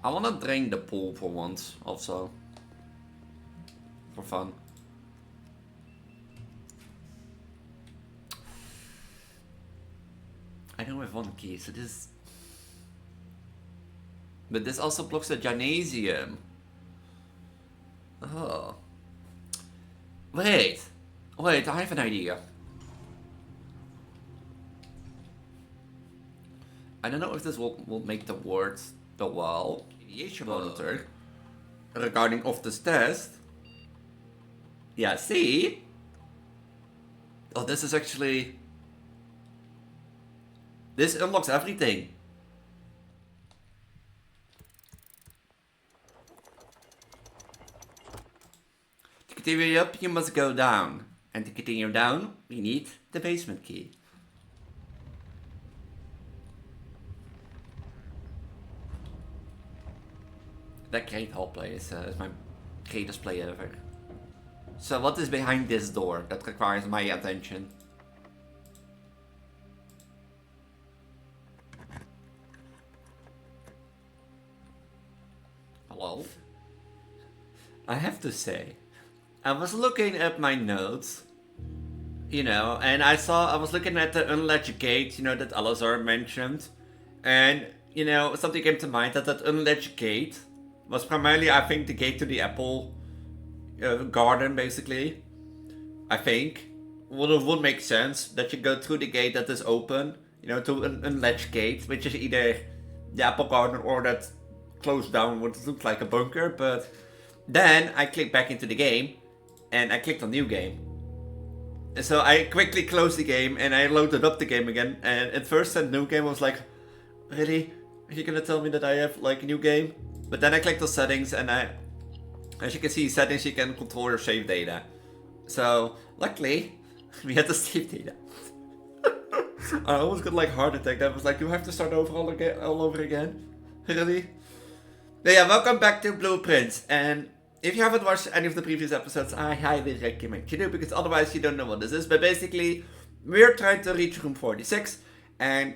I wanna drain the pool for once, also. For fun. I don't have one key, so this... But this also blocks the gymnasium. Oh. Wait, I have an idea. I don't know if this will make the words the well. Mediation monitor. Regarding of this test. Yeah, see? Oh, this is actually... This unlocks everything. To continue up, you must go down. And to continue down, we need the basement key. That great hall play is my greatest play ever. So what is behind this door that requires my attention? Hello? I have to say, I was looking at my notes, you know, and I was looking at the unlatched gate, you know, that Alazar mentioned. And, you know, something came to mind that unlatched gate was primarily, I think, the gate to the apple garden, basically. I think. Would make sense that you go through the gate that is open, you know, to an unlatched gate, which is either the apple garden or that closed down what looks like a bunker. But then I clicked back into the game and I clicked on new game. And so I quickly closed the game and I loaded up the game again. And at first said new game, I was like, really? Are you gonna tell me that I have like a new game? But then I clicked on settings and as you can see, settings, you can control your save data. So luckily, we had the save data. I almost got like heart attack. I was like, you have to start over all over again? Really? But yeah, welcome back to Blueprints. And if you haven't watched any of the previous episodes, I highly recommend you do, because otherwise you don't know what this is. But basically, we're trying to reach room 46. And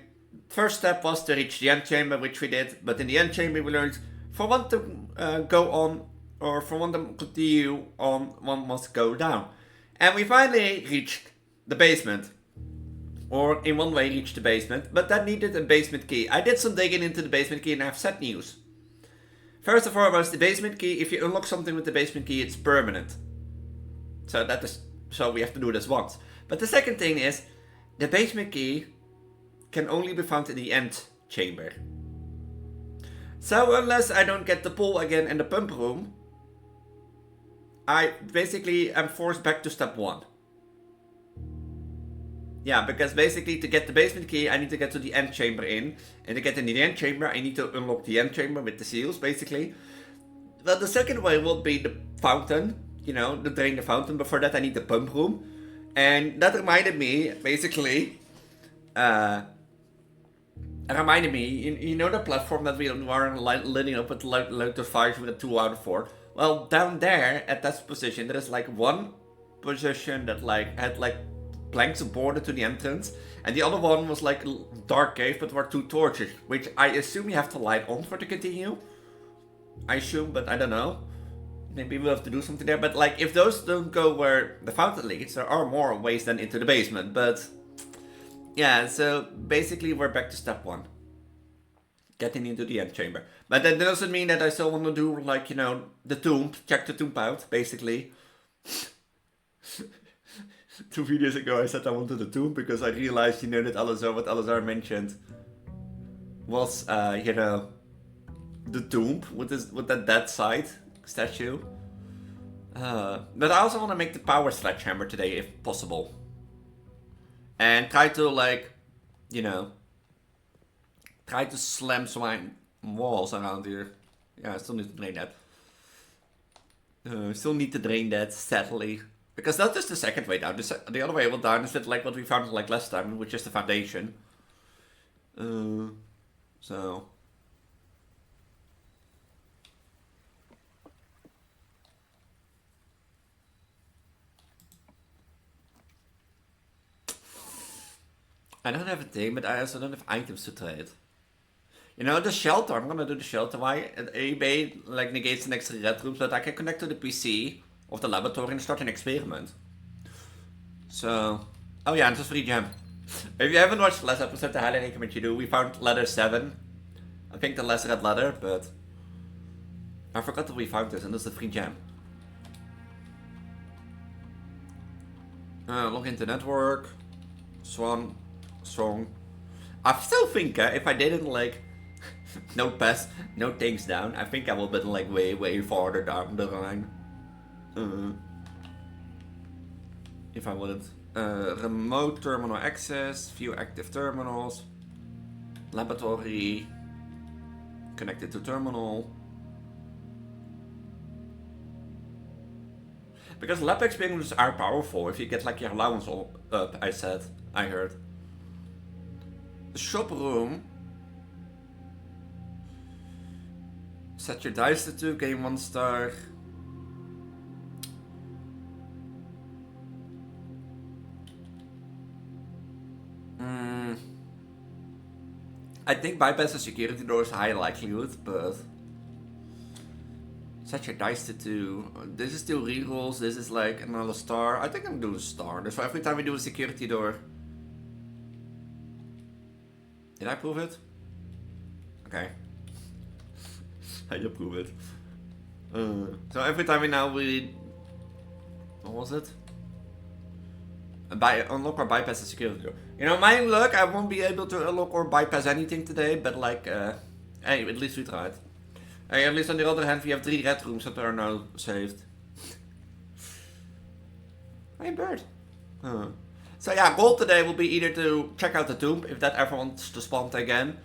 first step was to reach the antechamber, which we did. But in the antechamber, we learned for one to go on, or for one to continue on, one must go down. And we finally reached the basement. Or in one way reached the basement, but that needed a basement key. I did some digging into the basement key and I have sad news. First and foremost, the basement key, if you unlock something with the basement key, it's permanent. So we have to do this once. But the second thing is, the basement key can only be found in the end chamber. So unless I don't get the pool again in the pump room, I basically am forced back to step 1. Yeah, because basically to get the basement key, I need to get to the end chamber in. And to get into the end chamber, I need to unlock the end chamber with the seals, basically. Well, the second way will be the fountain, you know, to drain the fountain. Before that, I need the pump room. And that reminded me, basically, you know the platform that we are lighting up with Lotus 5 with a 2 out of 4? Well, down there, at that position, there is like one position that like had like planks bordered to the entrance, and the other one was like a dark cave, but were 2 torches, which I assume you have to light on for to continue. I assume, but I don't know. Maybe we'll have to do something there, but like if those don't go where the fountain leads, there are more ways than into the basement, but yeah, so basically we're back to step 1. Getting into the end chamber. But that doesn't mean that I still want to do like, you know, the tomb, check the tomb out, basically. 2 videos ago I said I wanted a tomb because I realized, you know, that what Alazar mentioned was, you know, the tomb with that dead side statue. But I also want to make the power sledgehammer today if possible. And try to like, you know, try to slam some walls around here. Yeah, I still need to drain that. Still need to drain that, sadly. Because that is the second way down. The other way down is like what we found like last time, which is the foundation. So. I don't have a thing, but I also don't have items to trade. You know, the shelter. I'm gonna do the shelter. Why? eBay like negates an extra red room so that I can connect to the PC of the laboratory and start an experiment. So, oh yeah, and it's a free gem. If you haven't watched the last episode, I highly recommend you do. We found letter 7. I think the last red letter, but I forgot that we found this, and this is a free gem. Log into network. Swan. Song. I still think if I didn't like no pass, no things down, I think I will be like way farther down the line. If I wouldn't. Remote terminal access, view active terminals, laboratory, connected to terminal. Because lab experiments are powerful if you get like your allowance up, I heard. The shop room. Set your dice to 2, gain 1 star. I think bypass the security door is high likelihood, but set your dice to 2. This is still rerolls. This is like another star. I think I'm doing a star. So every time we do a security door. Did I prove it? Okay. I did prove it. So every time we what was it? Unlock or bypass the security door. You know, my luck, I won't be able to unlock or bypass anything today, but like, hey, at least we tried. Hey, at least on the other hand, we have 3 red rooms that are now saved. Hey, bird. So yeah, goal today will be either to check out the tomb, if that ever wants to spawn again,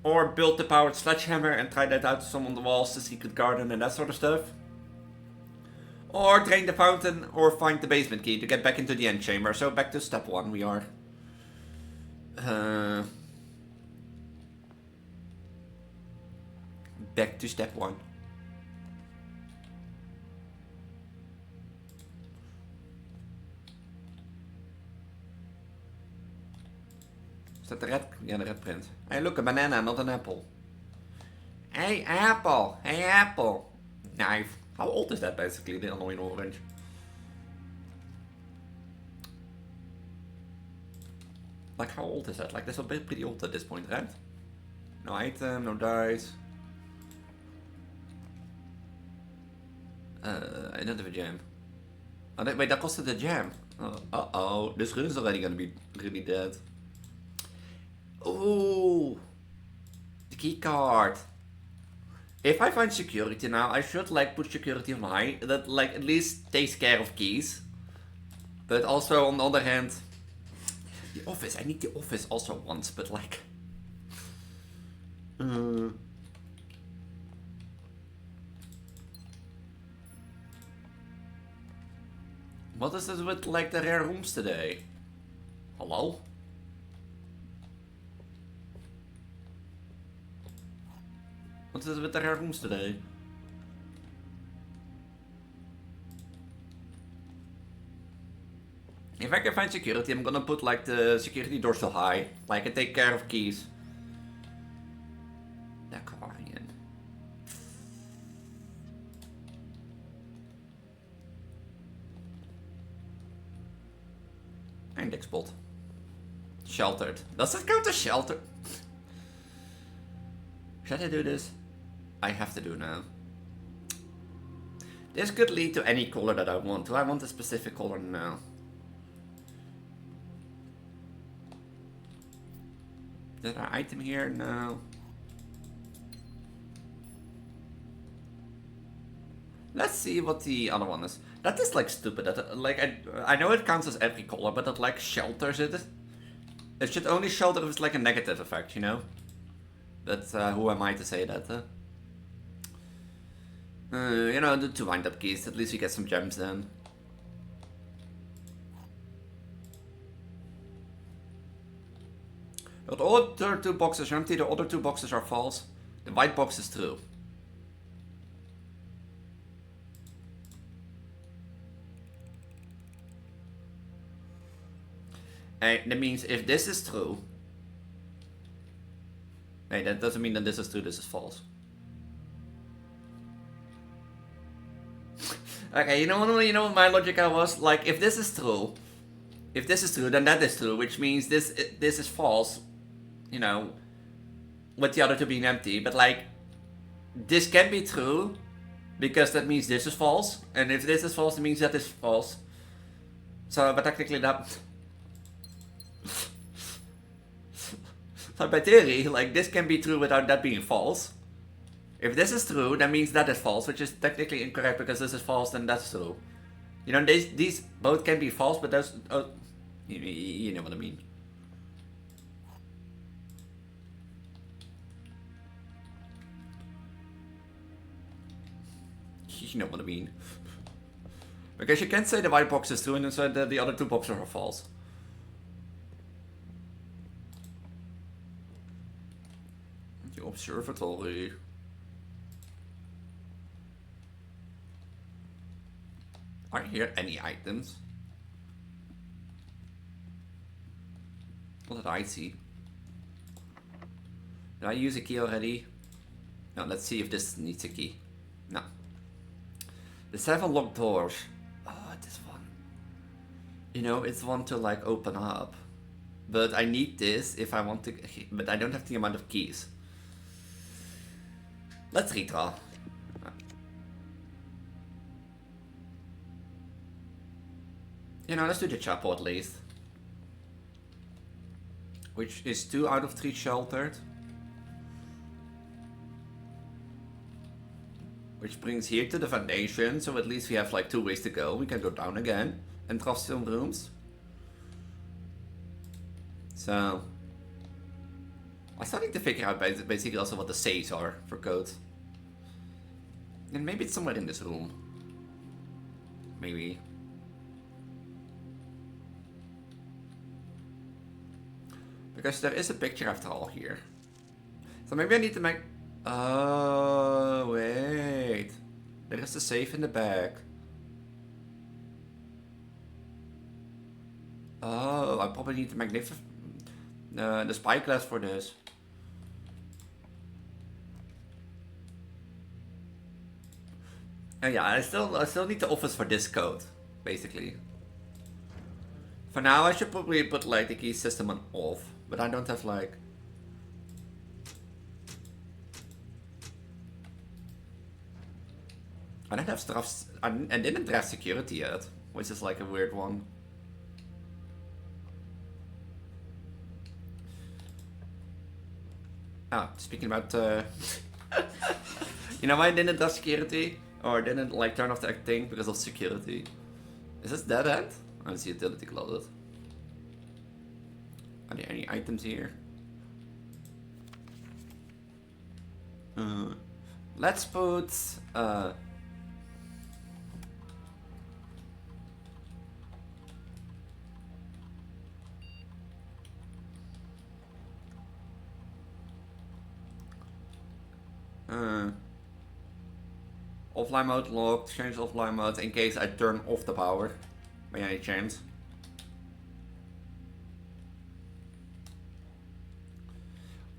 or build the powered sledgehammer and try that out to some on the walls, the secret garden and that sort of stuff. Or drain the fountain, or find the basement key to get back into the antechamber. So back to step 1 we are. Back to step 1. Is that the red? Yeah, the red print. Hey, look, a banana, not an apple. Hey, apple! Hey, apple! Knife. How old is that, basically, the annoying orange? Like, how old is that? Like, that's a bit pretty old at this point, right? No item, no dice. Another gem. Oh, wait, that costed a gem. Uh-oh. This run is already gonna be really dead. Ooh. The key card. If I find security now, I should like put security on high. That like at least takes care of keys. But also on the other hand, the office. I need the office also once, but like. What is this with like the rare rooms today? Hello? What is it with the rare rooms today? If I can find security, I'm gonna put like the security door so high. Like I take care of keys. The Aquarian. Index spot. Sheltered. Does that count as shelter? Should I do this? I have to do now. This could lead to any color that I want. Do I want a specific color? No. Is there an item here? No. Let's see what the other one is. That is like stupid. That like I know it counts as every color, but it like shelters it. It should only shelter if it's like a negative effect, you know? But who am I to say that? You know, the 2 wind-up keys. At least we get some gems then. The other 2 boxes are empty, the other 2 boxes are false. The white box is true. And that means if this is true, Hey, that doesn't mean that this is true, this is false. Okay, you know what my logic was? Like, if this is true, then that is true, which means this is false, you know, with the other two being empty. But like, this can be true, because that means this is false, and if this is false, it means that is false. So, but technically that... So by theory, like, this can be true without that being false. If this is true, that means that is false, which is technically incorrect, because this is false, then that's true. You know, these both can be false, but those... Oh, you know what I mean. You know what I mean. Because you can't say the white box is true and then say that the other two boxes are false. The observatory. Are here any items? What did I see? Did I use a key already? No, let's see if this needs a key. No. The 7 locked doors. Oh, this one. You know, it's one to like open up. But I need this if I want to... But I don't have the amount of keys. Let's redraw. You know, let's do the chapel at least. Which is 2 out of 3 sheltered. Which brings here to the foundation, so at least we have like 2 ways to go. We can go down again and trust some rooms. So... I still need to figure out basically also what the saves are for codes. And maybe it's somewhere in this room. Maybe. Because there is a picture after all here. So maybe I need to make... Oh, wait. There is a safe in the back. Oh, I probably need the spyglass for this. Oh yeah, I still need the office for this code, basically. For now, I should probably put like the key system on off, but I don't have like... I don't have stuff. I didn't draft security yet, which is like a weird one. Ah, speaking about, you know why I didn't draft security? Or didn't like turn off the thing because of security? Is this dead end? I don't see utility closet. Are there any items here? Let's put, offline mode locked, change offline mode in case I turn off the power by any chance.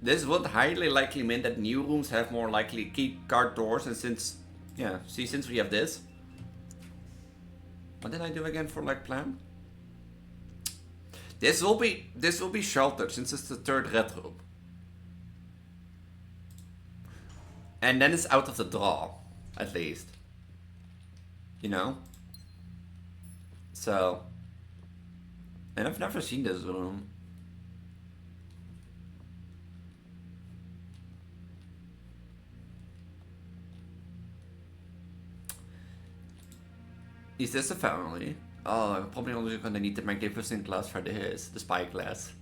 This would highly likely mean that new rooms have more likely key card doors, and since we have this. What did I do again for like plan? This will be sheltered since it's the 3rd red room. And then it's out of the draw, at least. You know? So. And I've never seen this room. Is this a family? Oh, I'm probably only gonna need the magnificent glass for this, the spyglass.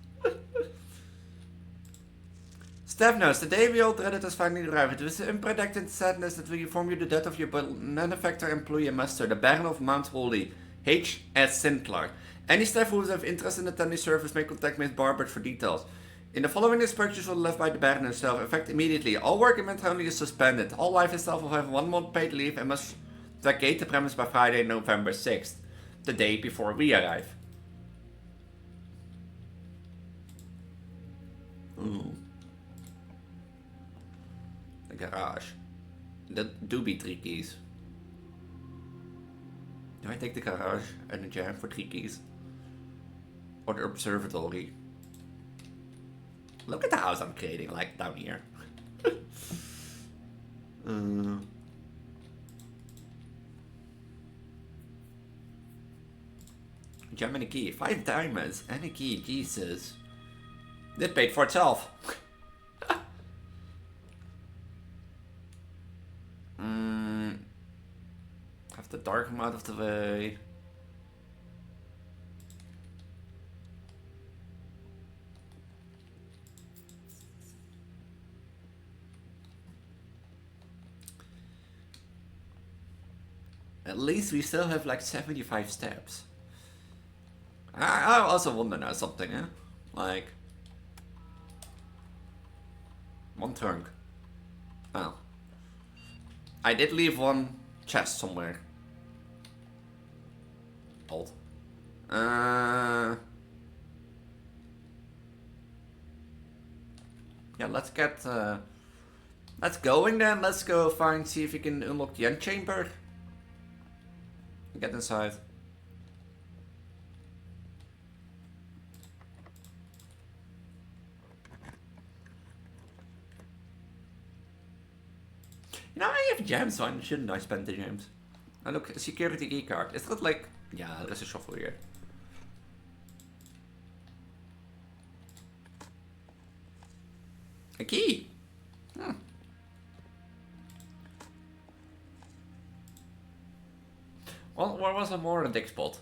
Staff notes, the day we all dreaded has finally arrived. It was unpredicted sadness that we inform you the death of your manufacturer employee and master, the Baron of Mount Holly, H.S. Sinclair. Any staff who have interest in attending service may contact Miss Barbert for details. In the following instructions will be left by the Baron himself. Effect immediately. All work in only is suspended. All life and staff will have 1 month paid leave and must vacate the premise by Friday, November 6th, the day before we arrive. Ooh. The garage. That do be 3 keys. Do I take the garage and the jam for 3 keys? Or the observatory? Look at the house I'm creating, like, down here. Jam and a key. 5 diamonds and a key. Jesus. That paid for itself. Have the dark room out of the way. At least we still have like 75 steps. I also wonder now something, eh? Like... one trunk. Oh. I did leave one chest somewhere. Old. Yeah, let's get... let's going then. Let's go see if we can unlock the antechamber. Get inside. You know, I have gems, so shouldn't I spend the gems? And look, a security key card. Is that like... yeah, there's a shuffle here. A key! Hmm. Well, where was a more dig spot?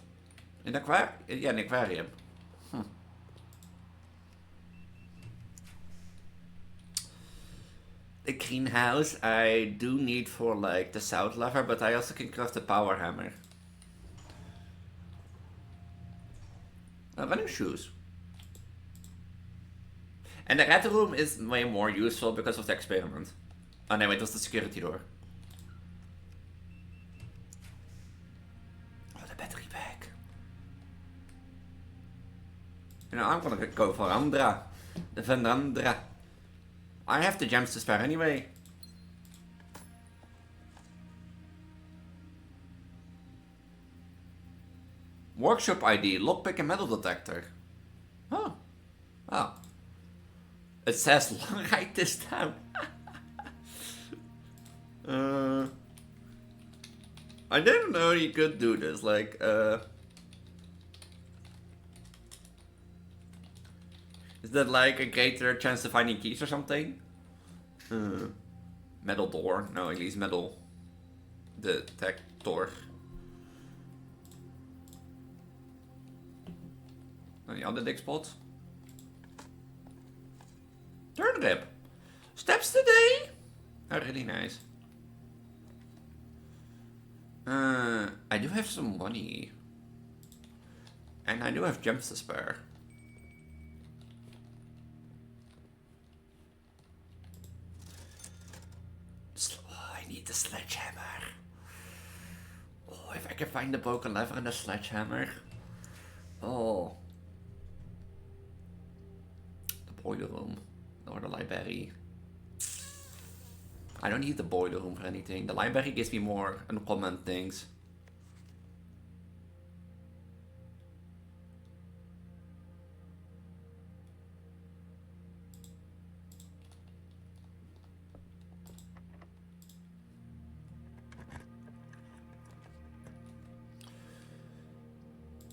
In the aquarium? Yeah, in the aquarium. The greenhouse I do need for like the south lever, but I also can craft the power hammer. Running shoes. And the red room is way more useful because of the experiment. Oh no, it was the security door. Oh, the battery pack. You know, I'm gonna go for Andra. The Vendandra. I have the gems to spare anyway. Workshop ID, lockpick and metal detector. Oh. Oh. It says, write this down. I didn't know you could do this, like, is that like a greater chance to finding keys or something? Metal door. No, at least metal detector. Any other dig spots? Turnip. Steps today? Oh, really nice. I do have some money. And I do have gems to spare. I need the sledgehammer. Oh, if I can find the broken lever and the sledgehammer. Oh. The boiler room. Or the library. I don't need the boiler room for anything. The library gives me more uncommon things.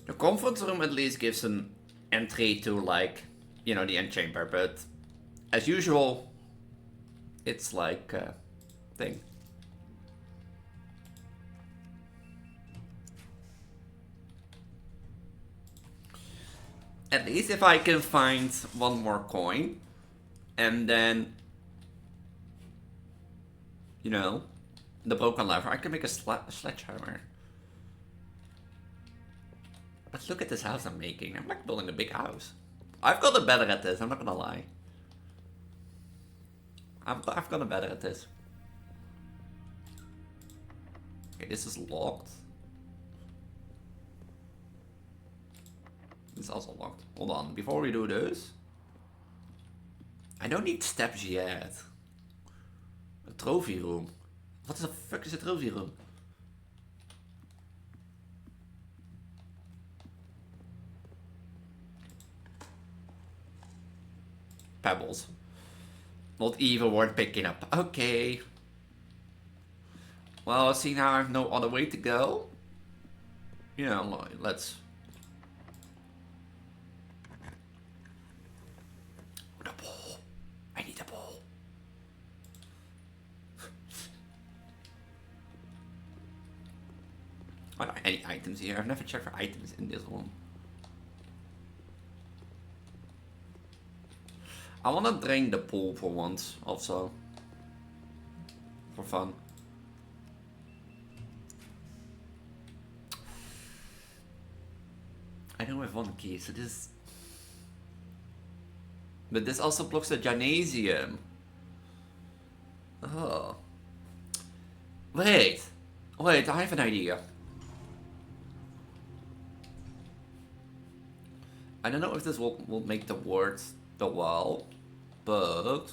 The conference room at least gives an entry to, like, you know, the antechamber, but as usual, it's like a thing. At least if I can find one more coin, and then, you know, the broken lever, I can make a sledgehammer. But look at this house I'm making. I'm like building a big house. I've gotten better at this, I'm not gonna lie. I've gotten better at this. Okay, this is locked. This is also locked. Hold on, before we do this... I don't need steps yet. A trophy room. What the fuck is a trophy room? Pebbles. Not even worth picking up. Okay. Well, see, now I have no other way to go. Yeah, let's... The ball. I need a ball. Are there any items here? I've never checked for items in this one. I wanna drain the pool for once, also. For fun. I don't have one key, so this... But this also blocks the gymnasium. Oh. Wait, I have an idea. I don't know if this will make the words the wall, but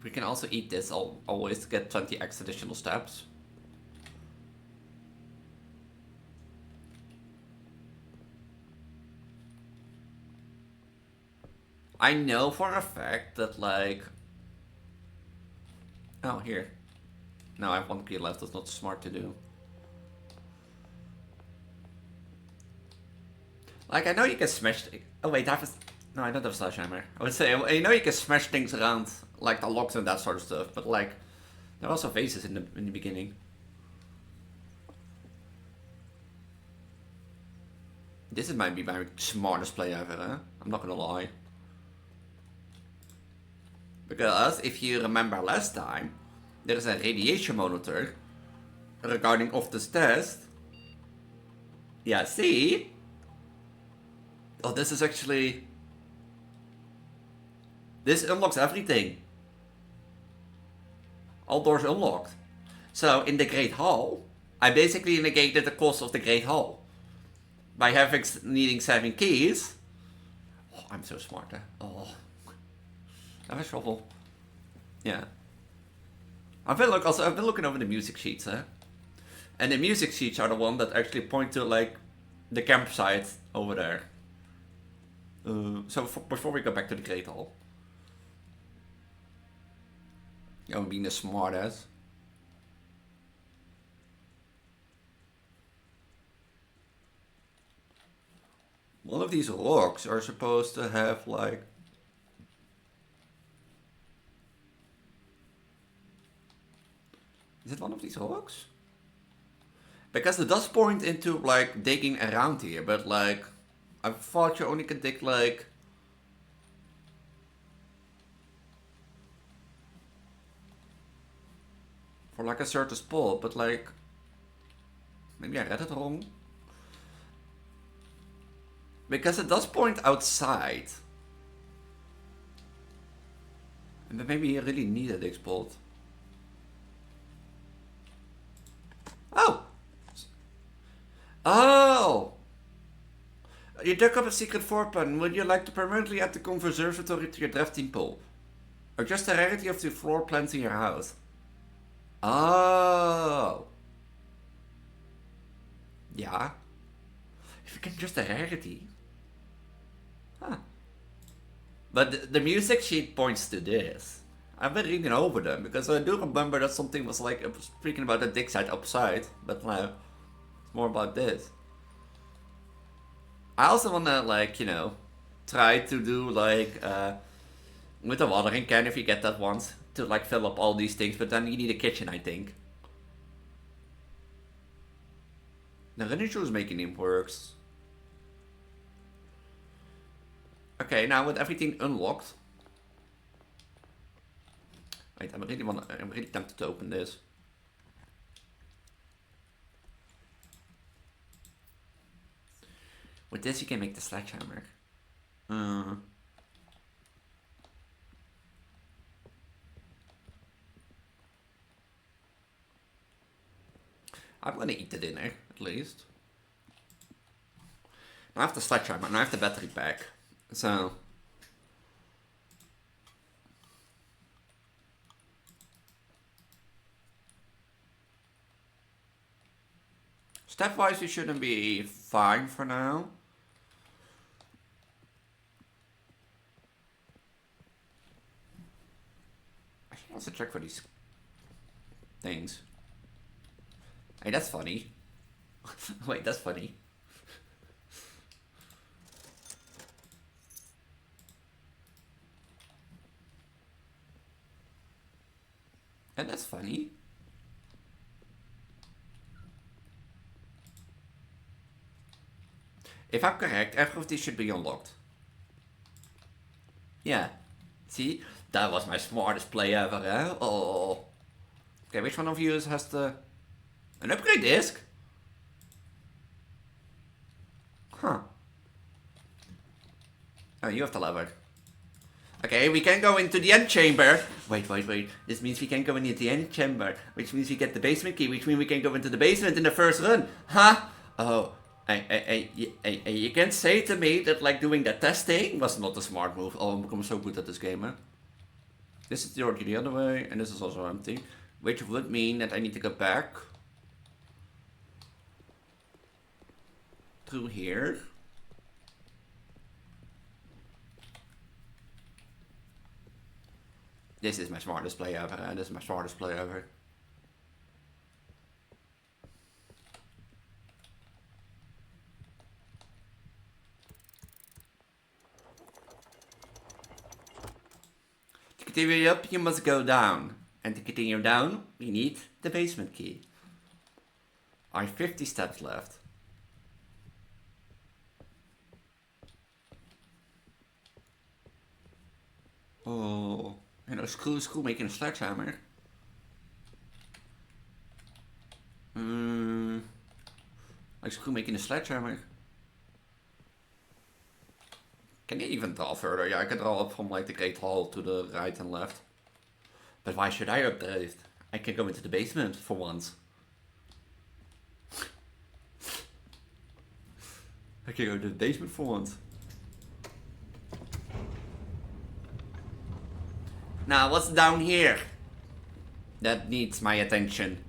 we can also eat this always to get 20 extra additional steps. I know for a fact that, like... Oh, here. No, I have one key left. That's not smart to do. Like, I know you can smash... Oh, wait, I have a... No, I don't have a sledgehammer. I would say, I know you can smash things around, like the locks and that sort of stuff, but, like, there are also vases in the beginning. This might be my smartest play ever, huh? I'm not gonna lie. Because, if you remember last time, there is a radiation monitor regarding of this test. Yeah, see? Oh, this is actually... This unlocks everything. All doors unlocked. So, in the Great Hall, I basically negated the cost of the Great Hall. By needing 7 keys. Oh, I'm so smart, huh? Oh. I have a shovel. Yeah. I've been looking over the music sheets, huh? And the music sheets are the one that actually point to, like, the campsite over there. So before we go back to the Great Hall. I'm being a smartass. One of these rocks are supposed to have, like... Is it one of these rocks? Because it does point into, like, digging around here, but, like... I thought you only could dig, like... For, like, a certain spot, but, like... Maybe I read it wrong. Because it does point outside. But maybe you really need a dig spot. Oh! Oh! You dug up a secret floor plan. Would you like to permanently add the conservatory to your drafting pool? Or just a rarity of the floor plans in your house? Oh! Yeah. If you can just a rarity. Huh. But the music sheet points to this. I've been reading over them because I do remember that something was like speaking about the dig site upside, but now it's more about this. I also wanna, like, you know, try to do like with a watering can if you get that once to like fill up all these things, but then you need a kitchen, I think. The running shoes making it works. Okay, now with everything unlocked. Wait, I'm really tempted to open this. With this you can make the sledgehammer. I'm gonna eat the dinner, at least. Now I have the sledgehammer, and I have the battery pack. So... Stepwise, we shouldn't be fine for now. I should also check for these things. Hey, that's funny. Wait, that's funny. And that's funny. If I'm correct, every of these should be unlocked. Yeah. See? That was my smartest play ever, eh? Oh. Okay, which one of you has the... An upgrade disc? Huh. Oh, you have the lever. Okay, we can go into the antechamber. Wait. This means we can go into the antechamber, which means we get the basement key, which means we can go into the basement in the first run. Huh? Oh, you can't say to me that like doing that testing was not a smart move. Oh, I'm becoming so good at this game, huh? This is the other way, and this is also empty, which would mean that I need to go back through here. This is my smartest play ever, and this is my smartest play ever. To continue up, you must go down. And to continue down, we need the basement key. I have 50 steps left. Oh, you know, screw making a sledgehammer. Like screw making a sledgehammer. Can you even draw further? Yeah, I can draw up from like the Great Hall to the right and left. But why should I upgrade? I can go into the basement for once. I can go to the basement for once. Now, what's down here? That needs my attention.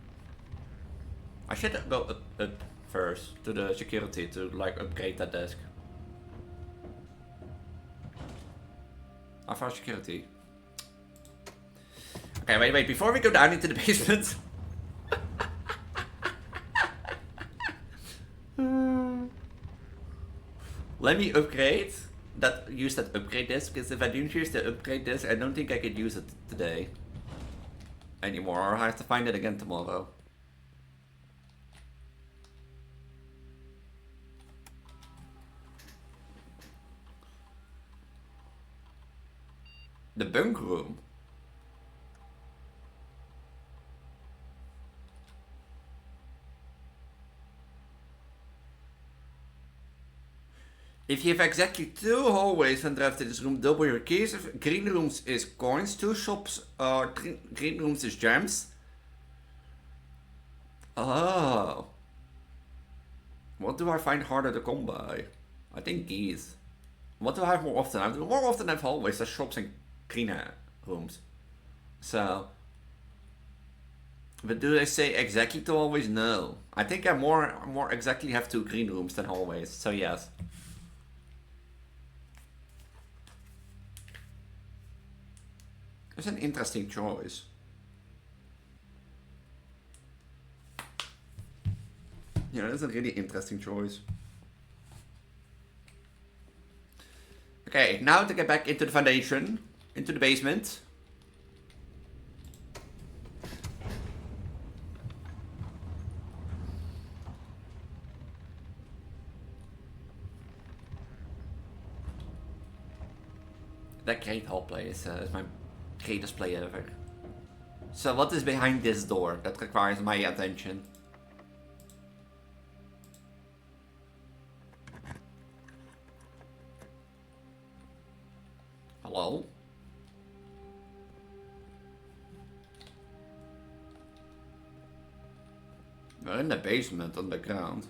I should go up first to the security to like upgrade that desk. How far security? Okay, wait, before we go down into the basement. Let me use that upgrade disc, because if I don't use the upgrade disc, I don't think I could use it today anymore, or I have to find it again tomorrow. The bunk room. If you have exactly 2 hallways when drafted this room, double your keys. Green rooms is coins, 2 shops are green rooms is gems. Oh. What do I find harder to come by? I think these. What do I have more often? I do more often have hallways than shops and green rooms. So. But do they say exactly 2 hallways? No. I think I more exactly have 2 green rooms than hallways. So yes. It's an interesting choice. Yeah, that's a really interesting choice. Okay, now to get back into the foundation, into the basement. That Great Hall play is my greatest play ever. So what is behind this door that requires my attention? Hello? We're in the basement underground.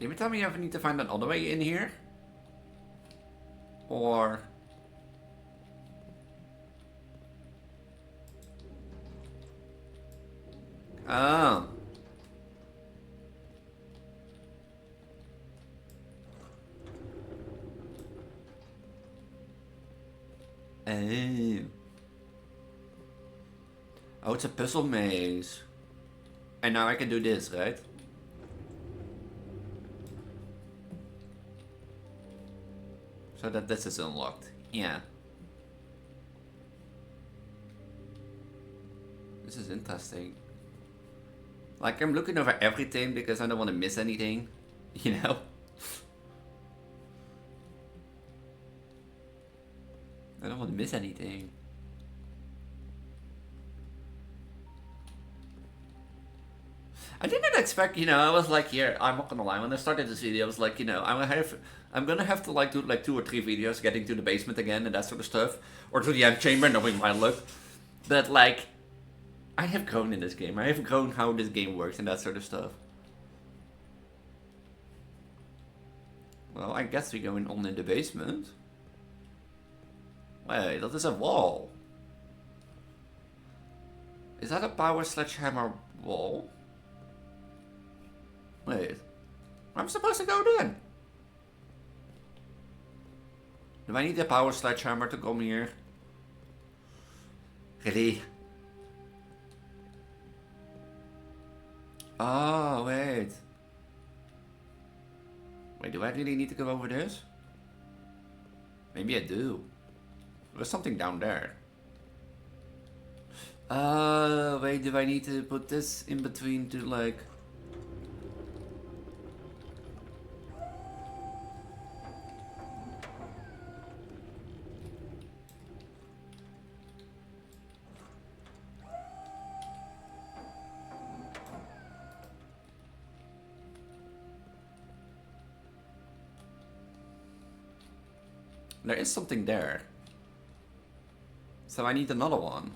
Can you tell me if I need to find another way in here? Or... Oh. Oh. Oh, it's a puzzle maze. And now I can do this, right? So that this is unlocked. Yeah. This is interesting. Like, I'm looking over everything because I don't want to miss anything. You know? I don't want to miss anything. I didn't expect, you know, I was like, here, I'm not gonna lie, when I started this video, I was like, you know, I'm gonna have to like do like 2 or 3 videos getting to the basement again and that sort of stuff. Or to the antechamber, knowing my luck. But like, I have grown in this game. I have grown how this game works and that sort of stuff. Well, I guess we're going on in the basement. Wait, that is a wall. Is that a power sledgehammer wall? Wait, I'm supposed to go then. Do I need a power sledgehammer to come here? Really? Oh, wait. Wait, do I really need to go over this? Maybe I do. There's something down there. Wait, do I need to put this in between to like... There is something there. So I need another one.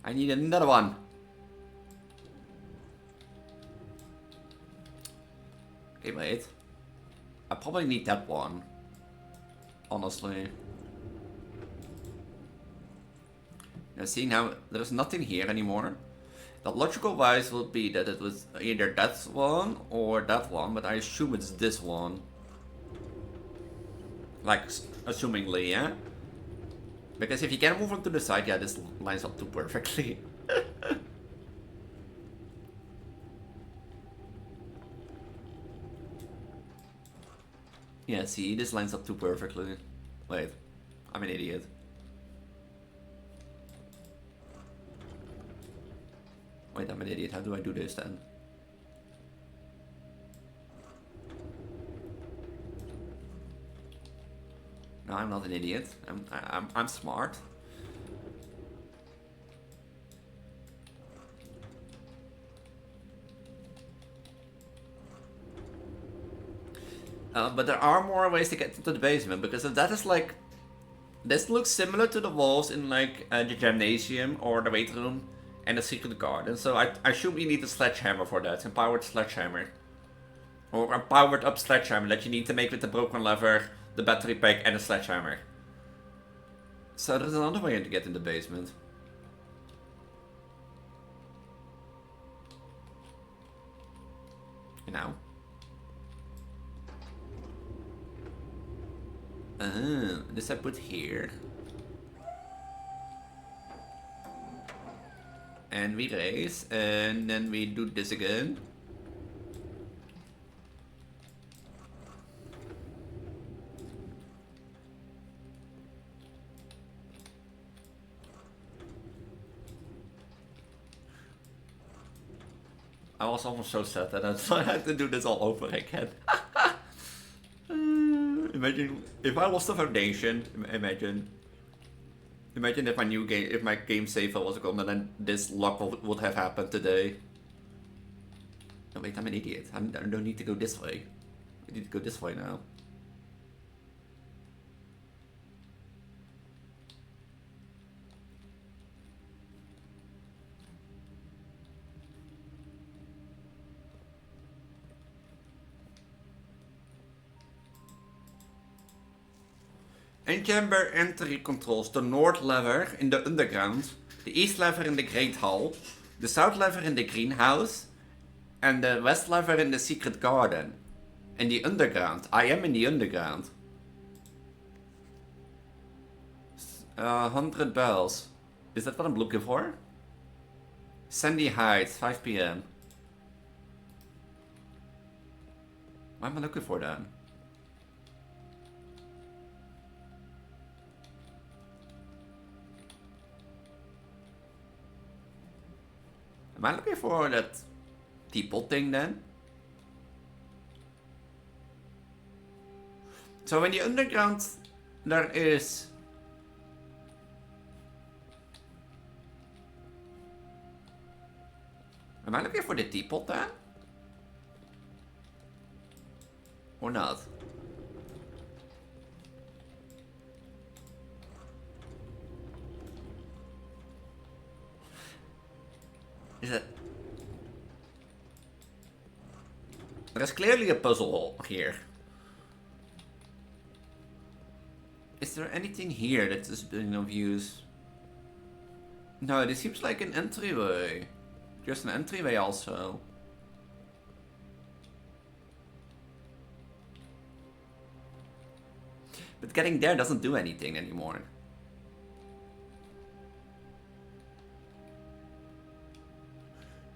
I need another one. Okay, wait. I probably need that one. Honestly. Now see, now there's nothing here anymore. The logical wise would be that it was either that one or that one, but I assume it's this one. Like, assumingly, yeah? Because if you can move on to the side, yeah, this lines up too perfectly. Yeah, see, this lines up too perfectly. Wait, I'm an idiot. Wait, I'm an idiot. How do I do this then? No, I'm not an idiot. I'm smart. But there are more ways to get into the basement, because if that is like... This looks similar to the walls in like the gymnasium or the weight room and the secret garden, so I assume you need a sledgehammer for that, a powered sledgehammer. Or a powered up sledgehammer that you need to make with the broken lever, the battery pack and a sledgehammer. So there's another way to get in the basement. You know? This I put here. And we raise, and then we do this again. I was almost so sad that I had to do this all over again. Imagine if I lost the foundation. Imagine if my new game, if my game save was gone, and then this lock would have happened today. Oh wait, I'm an idiot. I don't need to go this way. I need to go this way now. Antechamber entry controls the north lever in the underground, the east lever in the great hall, the south lever in the greenhouse, and the west lever in the secret garden. In the underground. I am in the underground. 100 bells. Is that what I'm looking for? Sandy Heights, 5 p.m. What am I looking for then? Am I looking for that teapot thing then? So in the underground there is... Am I looking for the teapot then? Or not? Is it? There's clearly a puzzle here. Is there anything here that is being of use? No, this seems like an entryway. Just an entryway also. But getting there doesn't do anything anymore.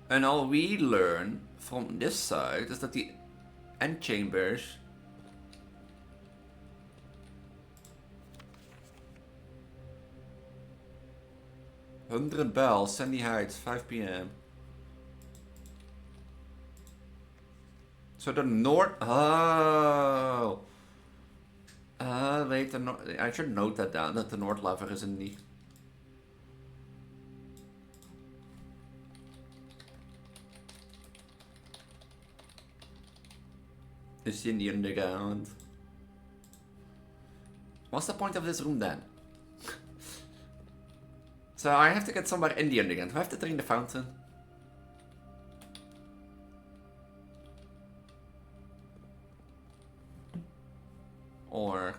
And all we learn from this side is that the antechambers $100 bells, Sandy Heights, 5 p.m. So the north... Oh! Wait, I should note that down, that the north lever is in the... Is in the underground. What's the point of this room then? So I have to get somewhere in the underground. Do I have to drain the fountain? Or...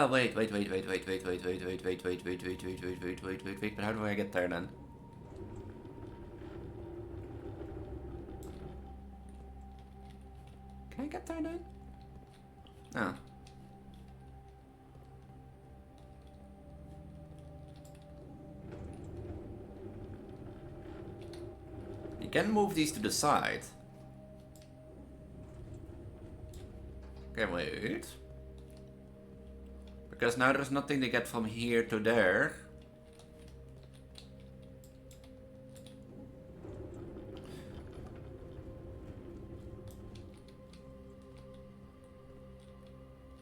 wait, but how do I get there then? Can I get there then? Oh. You can move these to the side. Okay, wait. Because now there's nothing to get from here to there.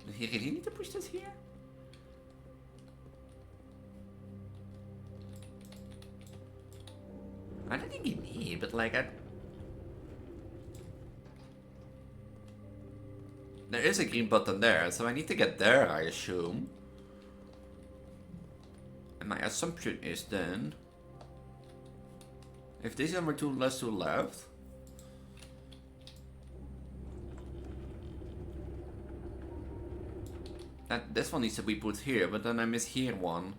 Do you really need to push this here? I don't think you need, but like there is a green button there, so I need to get there, I assume. And my assumption is then... If these are my two left to left... This one needs to be put here, but then I miss here one.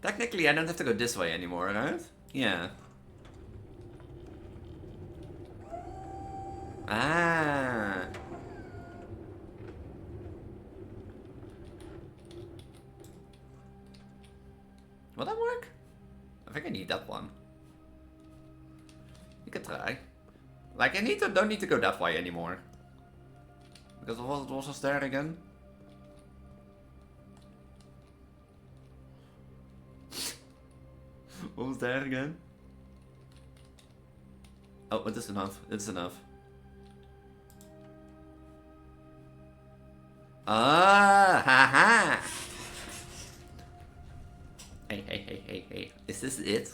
Technically, I don't have to go this way anymore, right? Yeah. Ah. Will that work? I think I need that one. You can try. Like, don't need to go that way anymore. Because what was there again? What was there again? Oh, it is enough. It's enough. Ah, haha. Hey. Is this it?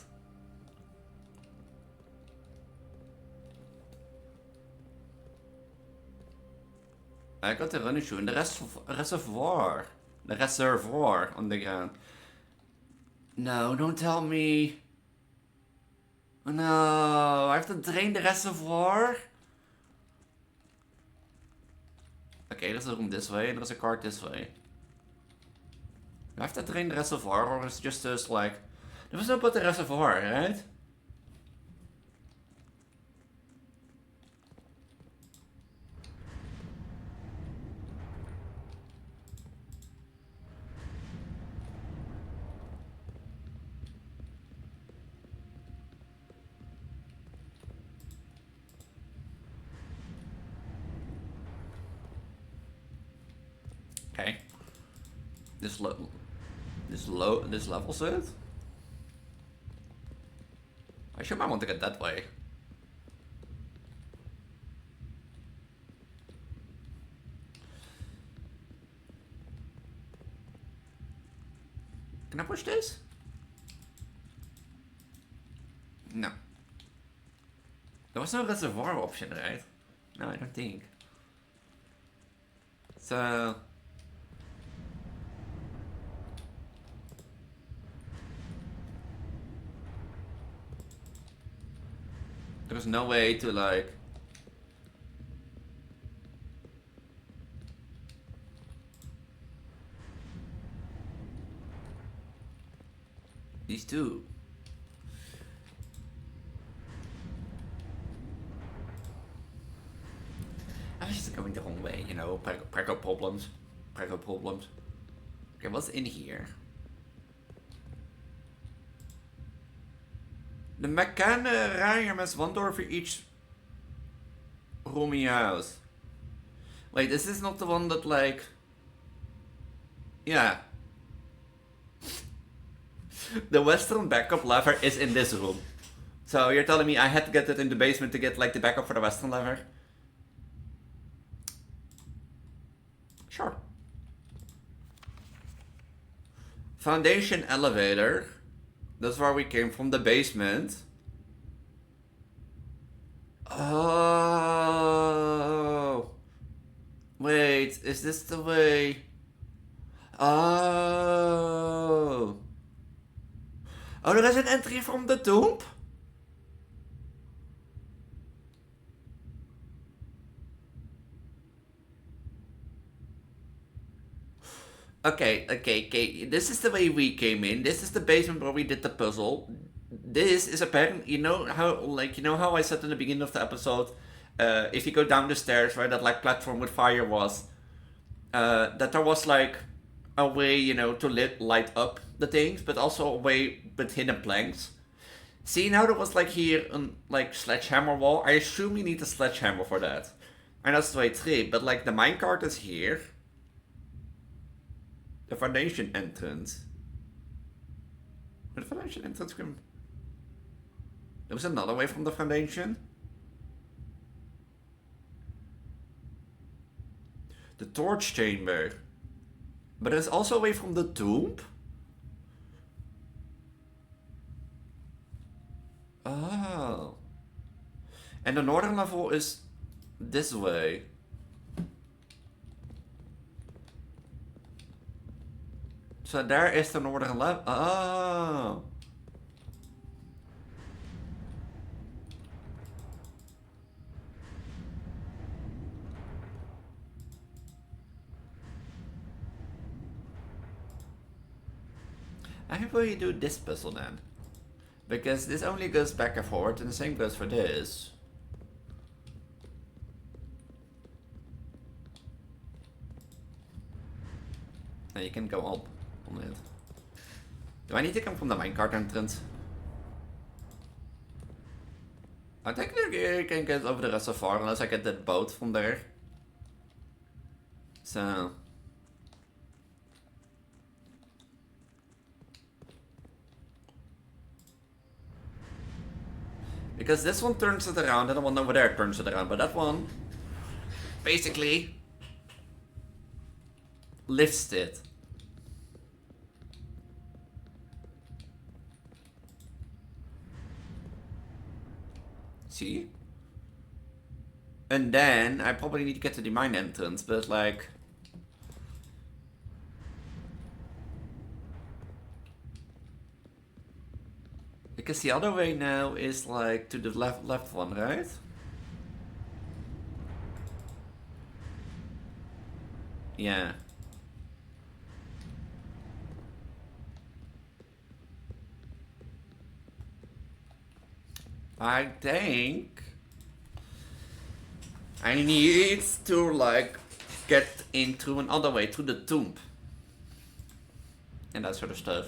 I got the running shoe and the reservoir. The reservoir on the ground. No, don't tell me. No, I have to drain the reservoir? Okay, there's a room this way and there's a cart this way. Do I have to drain the reservoir or is it just us like... There was no but the reservoir, right? Okay. This levels it? I should might want to get that way. Can I push this? No. There was no reservoir option, right? No, I don't think. So... There's no way to like... These two. I was just going the wrong way, you know, Preggo problems. Preggo problems. Okay, what's in here? De mekane rijer met one door for each room in your house. Wait, is this not the one that like... Yeah. The western backup lever is in this room. So you're telling me I had to get it in the basement to get like the backup for the western lever? Sure. Foundation elevator. That's where we came from, the basement. Oh. Wait, is this the way? Oh. Oh, there is an entry from the tomb? Okay. This is the way we came in. This is the basement where we did the puzzle. This is apparently, you know how I said in the beginning of the episode, if you go down the stairs, right, that like platform with fire was, that there was like a way, you know, to light up the things, but also a way with hidden planks. See, now there was like here like sledgehammer wall. I assume you need a sledgehammer for that. And that's the way 3, but like the minecart is here. The foundation entrance. Where the foundation entrance come? There was another way from the foundation. The torch chamber. But there's also a way from the tomb. Oh. And the northern level is this way. So there is the northern level. Oh. I will you do this puzzle then. Because this only goes back and forward, and the same goes for this. Now you can go up on it. Do I need to come from the minecart entrance? I think I can get over the reservoir unless I get that boat from there. So... Because this one turns it around and the one over there turns it around, but that one basically lifts it. See? And then I probably need to get to the mine entrance, but like... Because the other way now is like to the left one, right? Yeah. I think I need to like get in through another way, through the tomb. And that sort of stuff.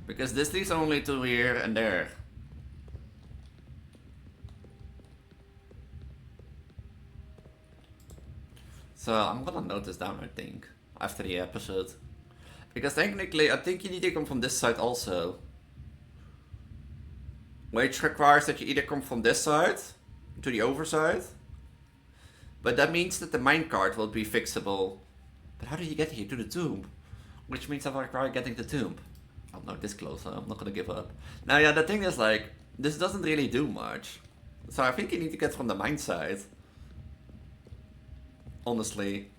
Because this leads only to here and there. So I'm gonna note this down, I think, after the episode. Because technically, I think you need to come from this side also. Which requires that you either come from this side, to the overside. But that means that the minecart will be fixable. But how do you get here to the tomb? Which means I require getting the tomb. I'm not this close, so I'm not gonna give up. Now yeah, the thing is like, this doesn't really do much. So I think you need to get from the mine side. Honestly.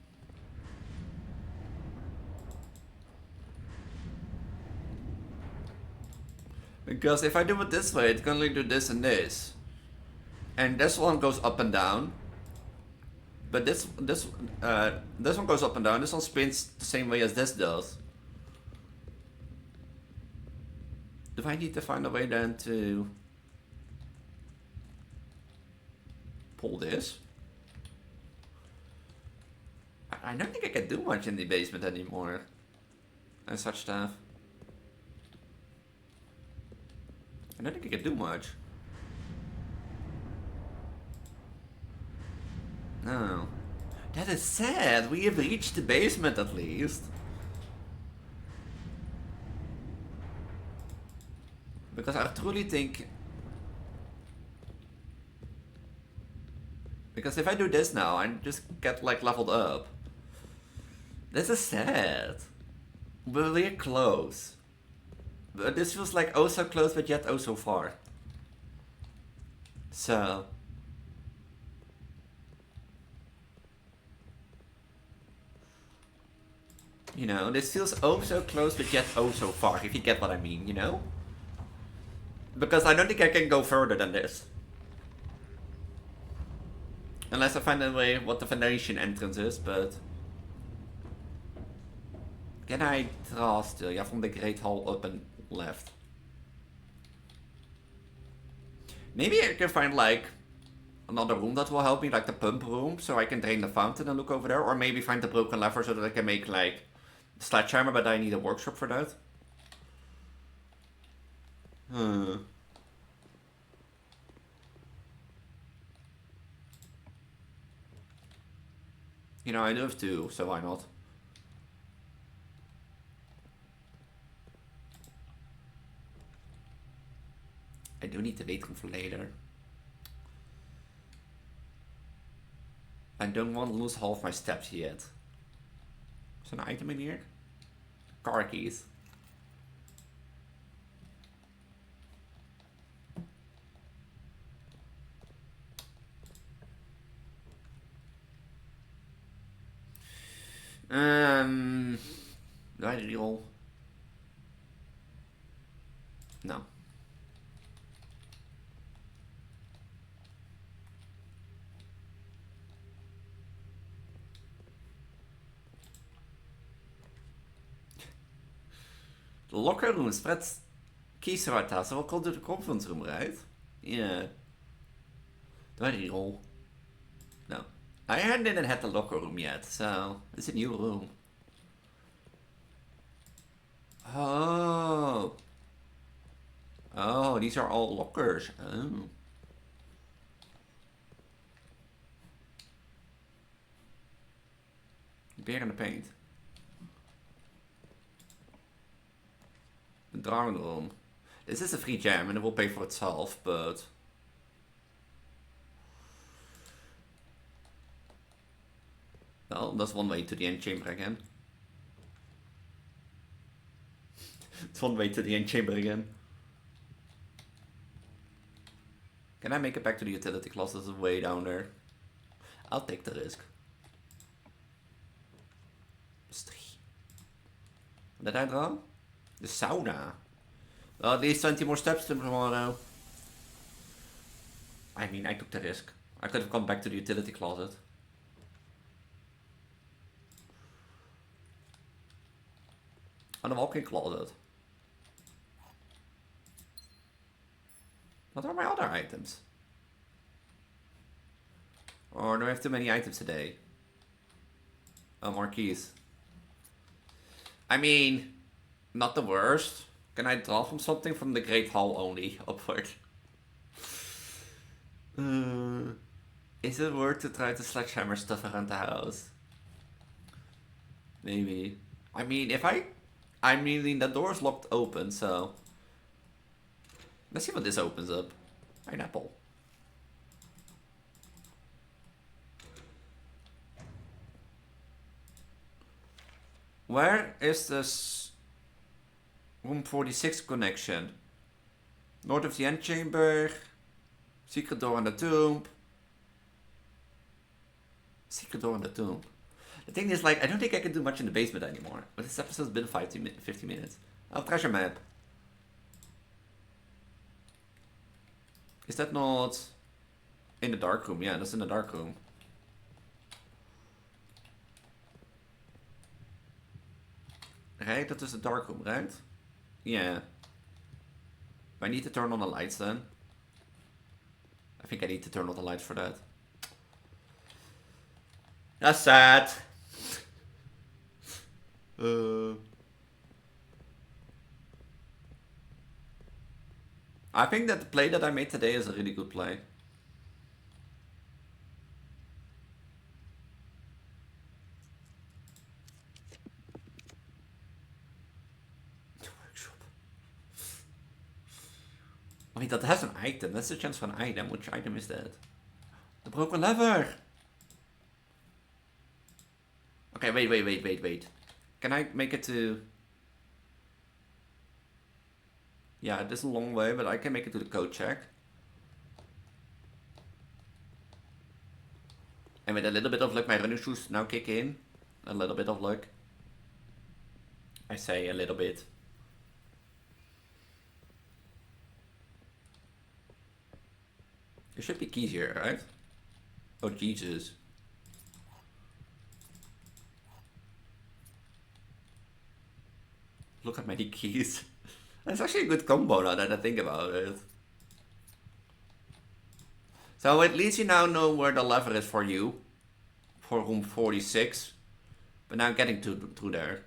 Because if I do it this way, it can only do this and this. And this one goes up and down. But this one goes up and down. This one spins the same way as this does. Do I need to find a way then to pull this? I don't think I can do much in the basement anymore. And such stuff. I don't think I can do much. No. That is sad. We have reached the basement at least. Because I truly think... Because if I do this now, I just get like leveled up. This is sad. But we're close. But this feels like oh so close, but yet oh so far. So... You know, this feels oh so close, but yet oh so far, if you get what I mean, you know? Because I don't think I can go further than this. Unless I find a way what the foundation entrance is, but... Can I draw still? Yeah, from the Great Hall up and left. Maybe I can find like another room that will help me, like the pump room, so I can drain the fountain and look over there. Or maybe find the broken lever so that I can make like sledgehammer, but I need a workshop for that. You know, I do have two, so why not? I do need the weight room for later. I don't want to lose half my steps yet. Is there an item in here? Car keys. Do I reroll? No. The locker room spreads keys right out, so we'll go to the conference room, right? Yeah. Do I reroll? No. I didn't have the locker room yet, so it's a new room. Oh. Oh, these are all lockers. Oh. Beer in the paint. The drawing room. This is a free jam and it will pay for itself, but... Well, that's one way to the antechamber again. It's one way to the antechamber again. Can I make it back to the utility closet way down there? I'll take the risk. What did I draw? The sauna. Well, at least 20 more steps tomorrow. I mean, I took the risk. I could have gone back to the utility closet. And the walk-in closet. What are my other items? Or do I have too many items today? Oh, more keys. I mean, not the worst. Can I draw from something from the Great Hall only upward? Is it worth to try to sledgehammer stuff around the house? Maybe. I mean, the door's locked open, so... Let's see what this opens up. Pineapple. Where is this room 46 connection? North of the antechamber. Secret door on the tomb. Secret door on the tomb. The thing is, like, I don't think I can do much in the basement anymore. But this episode's been 50 minutes. Oh, treasure map. Is that not in the dark room? Yeah, that's in the dark room. Right, that is the dark room, right? Yeah. I need to turn on the lights then. I think I need to turn on the lights for that. That's sad. I think that the play that I made today is a really good play. The workshop. Wait, that has an item. That's the chance for an item. Which item is that? The broken lever. Okay, wait. Can I make it to... Yeah, it is a long way, but I can make it to the code check. And with a little bit of luck, my running shoes now kick in. A little bit of luck. I say a little bit. There should be keys here, right? Oh, Jesus. Look at many keys. That's actually a good combo now that I think about it. So at least you now know where the lever is for you. For room 46. But now getting to there.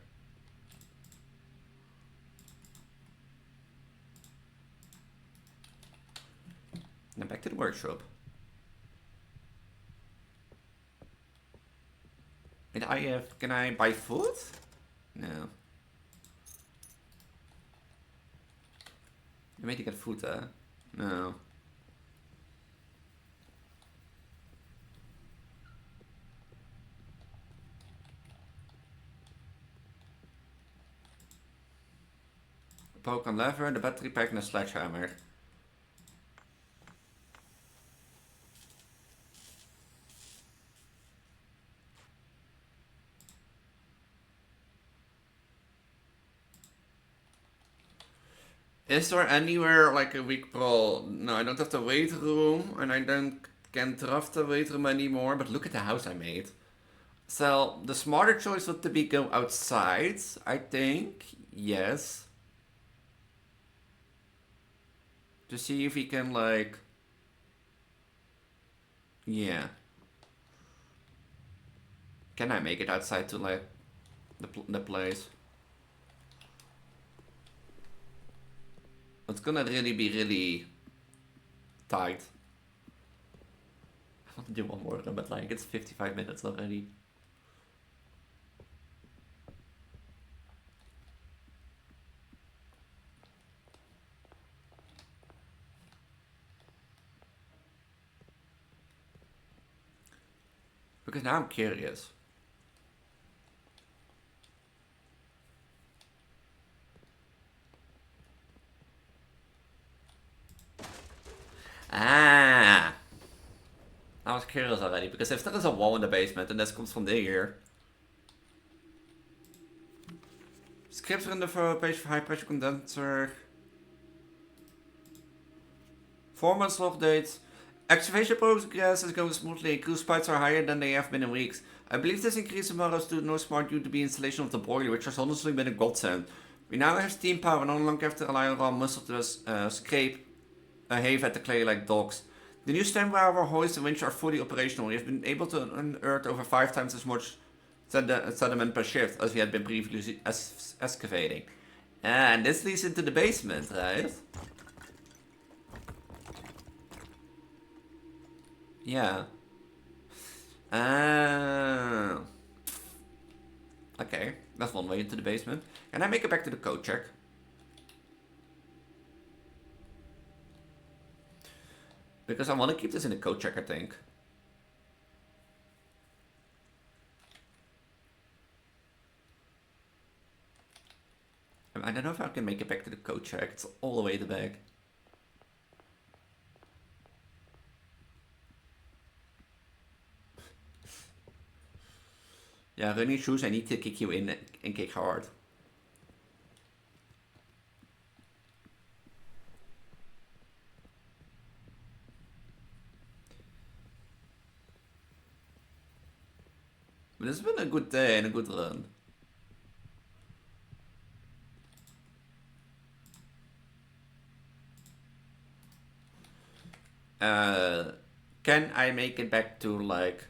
Now back to the workshop. And can I buy food? No. You made to get food, No. Poke on lever, the battery pack and a sledgehammer. Is there anywhere like a weak pro? No, I don't have the weight room and I can't draft the weight room anymore, but look at the house I made. So the smarter choice would be go outside, I think. Yes. To see if we can like... Yeah. Can I make it outside to like the place? It's gonna really be really tight. I want to do one more run, but like it's 55 minutes already. Because now I'm curious. Ah, of curious already, because if there is a wall in the basement and this comes from there. Scripts run for a page for high pressure condenser. 4 months log dates. Excavation progress is going smoothly and cruise spikes are higher than they have been in weeks. I believe this increase tomorrow is due no smart due to the installation of the boiler, which has honestly been a godsend. We now have steam power and no longer have to rely on raw muscle to scrape a have at the clay-like docks. The new stemwire hoist and winch are fully operational. We have been able to unearth over 5 times as much sediment per shift as we had been previously excavating. And this leads into the basement, right? Yeah. Okay, that's one way into the basement. Can I make it back to the code check? Because I want to keep this in the code check, I think. I don't know if I can make it back to the code check. It's all the way in the back. Yeah, running shoes, I need to kick you in and kick hard. But it's been a good day and a good run. Can I make it back to like...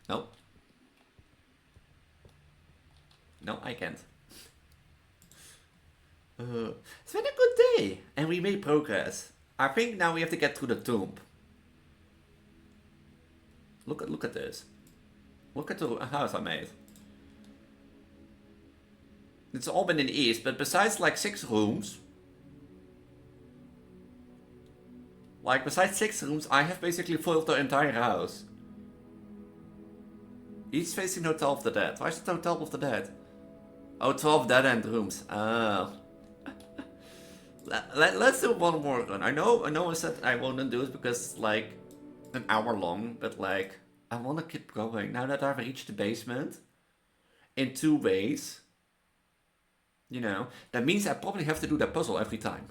No. No, I can't. It's been a good day and we made progress. I think now we have to get through the tomb. Look at this. Look at the house I made. It's all been in the east, but besides like 6 rooms, I have basically filled the entire house. Each facing Hotel of the Dead. Why is it Hotel of the Dead? Oh, 12 dead end rooms. Oh. Let's do one more run. I know I said I won't do it because it's like an hour long, but like I want to keep going. Now that I've reached the basement in 2 ways, you know, that means I probably have to do that puzzle every time.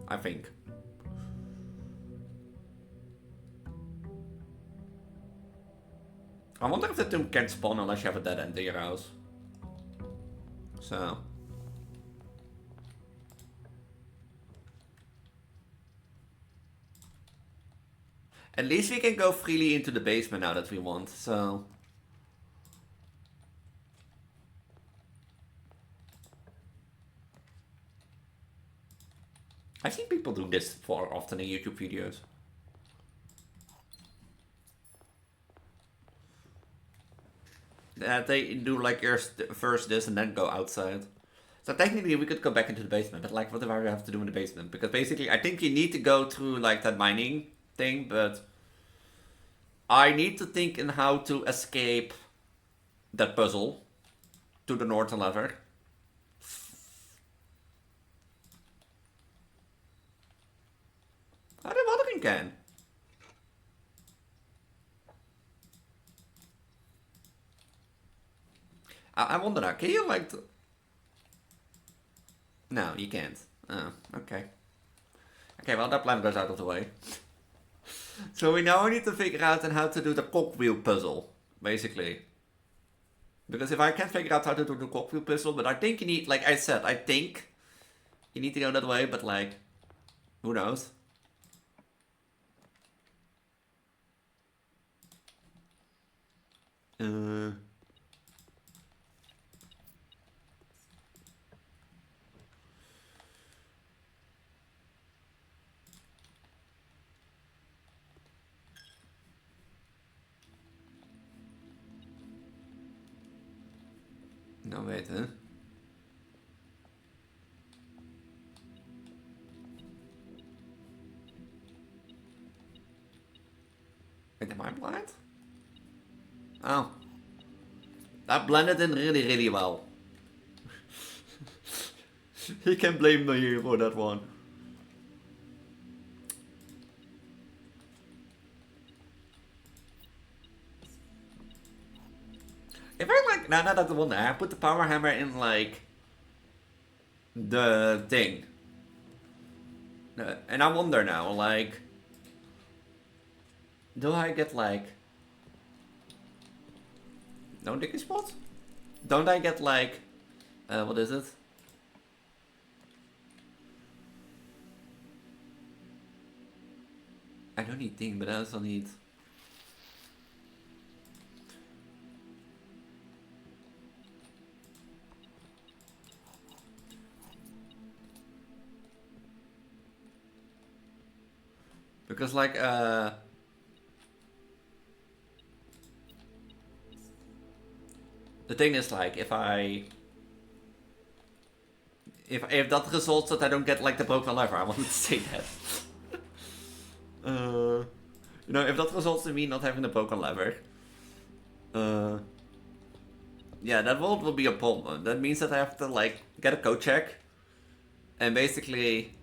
I think. I wonder if the tomb can't spawn unless you have a dead end in your house. So. At least we can go freely into the basement now that we want, so. I've seen people do this far often in YouTube videos. They do like first this and then go outside. So technically we could go back into the basement, but like what do I have to do in the basement? Because basically I think you need to go through like that mining thing, but I need to think in how to escape that puzzle to the northern lever. How the watering can? I wonder now, can you like... No, you can't. Oh, okay. Okay, well that plan goes out of the way. So we now need to figure out how to do the cogwheel puzzle, basically. Because if I can't figure out how to do the cogwheel puzzle, but I think you need, like I said, I think you need to go that way, but like, who knows? Nou weten. Wait, am I blind? Oh. That blended in really, really well. You can blame me for that one. If I like, no, not the one there. I put the power hammer in like the thing, and I wonder now, like, do I get like no dicky spot? Don't I get like, what is it? I don't need thing, but I also need. Because like, the thing is like, if that results that I don't get like the broken lever, I wanted to say that. You know, if that results in me not having the broken lever, yeah, that will be a problem. That means that I have to like get a code check, and basically.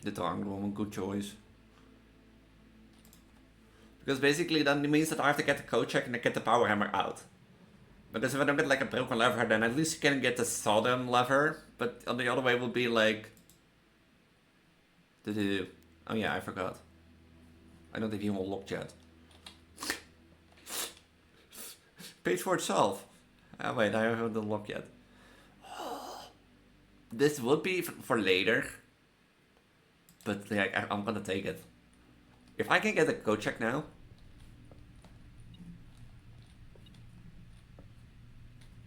The triangle, good choice. Because basically then it means that I have to get the code check and I get the power hammer out. Because if I don't get like a broken lever, then at least you can get the sawdust lever. But on the other way will be like... Oh yeah, I forgot. I don't think you unlocked yet. Page for itself. Oh wait, I haven't unlocked yet. This would be for later. But like, I'm gonna take it. If I can get a code check now.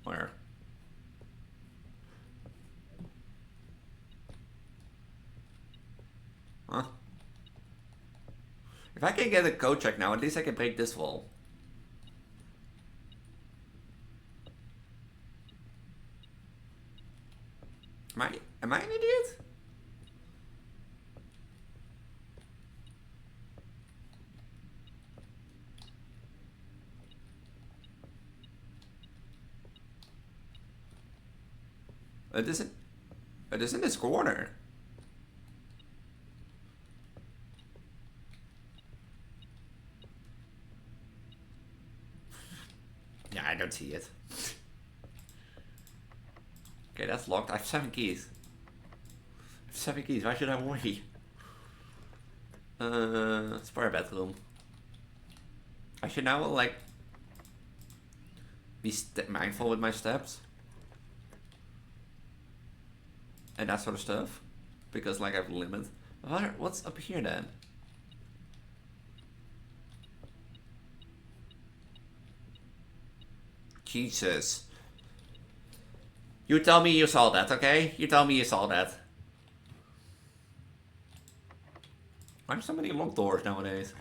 Where? Huh? If I can get a code check now, at least I can break this wall. Am I an idiot? It isn't in this corner. Yeah, I don't see it. Okay, that's locked. I have 7 keys. I have 7 keys. Why should I worry? Spare bedroom. I should now like be mindful with my steps and that sort of stuff, because like I have a limit. What's up here then? Jesus. You tell me you saw that, okay? You tell me you saw that. Why are so many locked doors nowadays?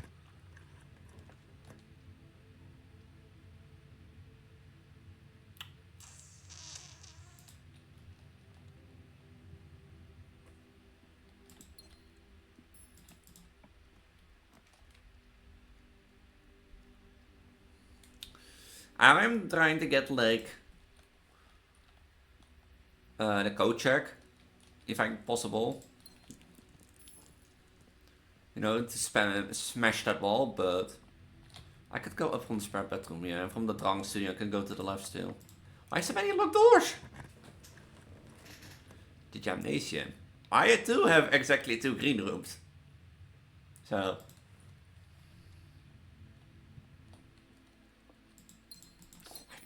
I'm trying to get like the code check, if I'm possible. You know, to smash that wall, but I could go up from the spare bedroom, yeah, and from the drunk studio I can go to the left still. Why so many locked doors? The gymnasium. I too have exactly 2 green rooms. So.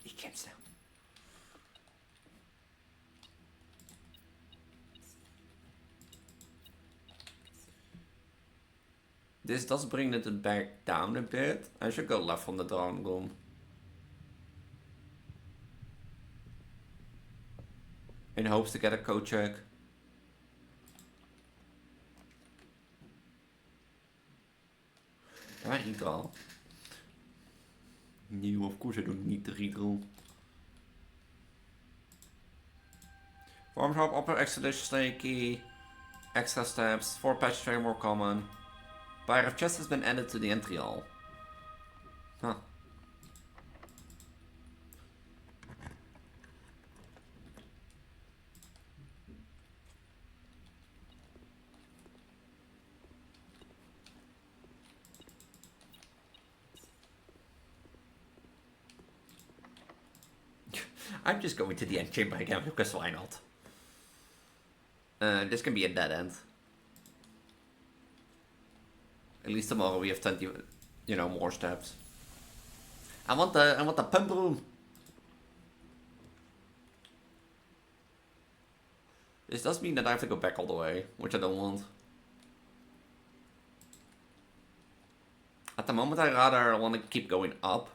He can't stand. This does bring it back down a bit. I should go left from the drawing room. In hopes to get a code check. Daar eat al. No, of course I don't need the ritual. Warm shop, upper extradition stay key. Extra steps, 4 patches very more common. Buyer of chest has been added to the entry hall. Huh. I'm just going to the antechamber again because why not? This can be a dead end. At least tomorrow we have 20, you know, more steps. I want the pump room. This does mean that I have to go back all the way, which I don't want. At the moment, I rather want to keep going up.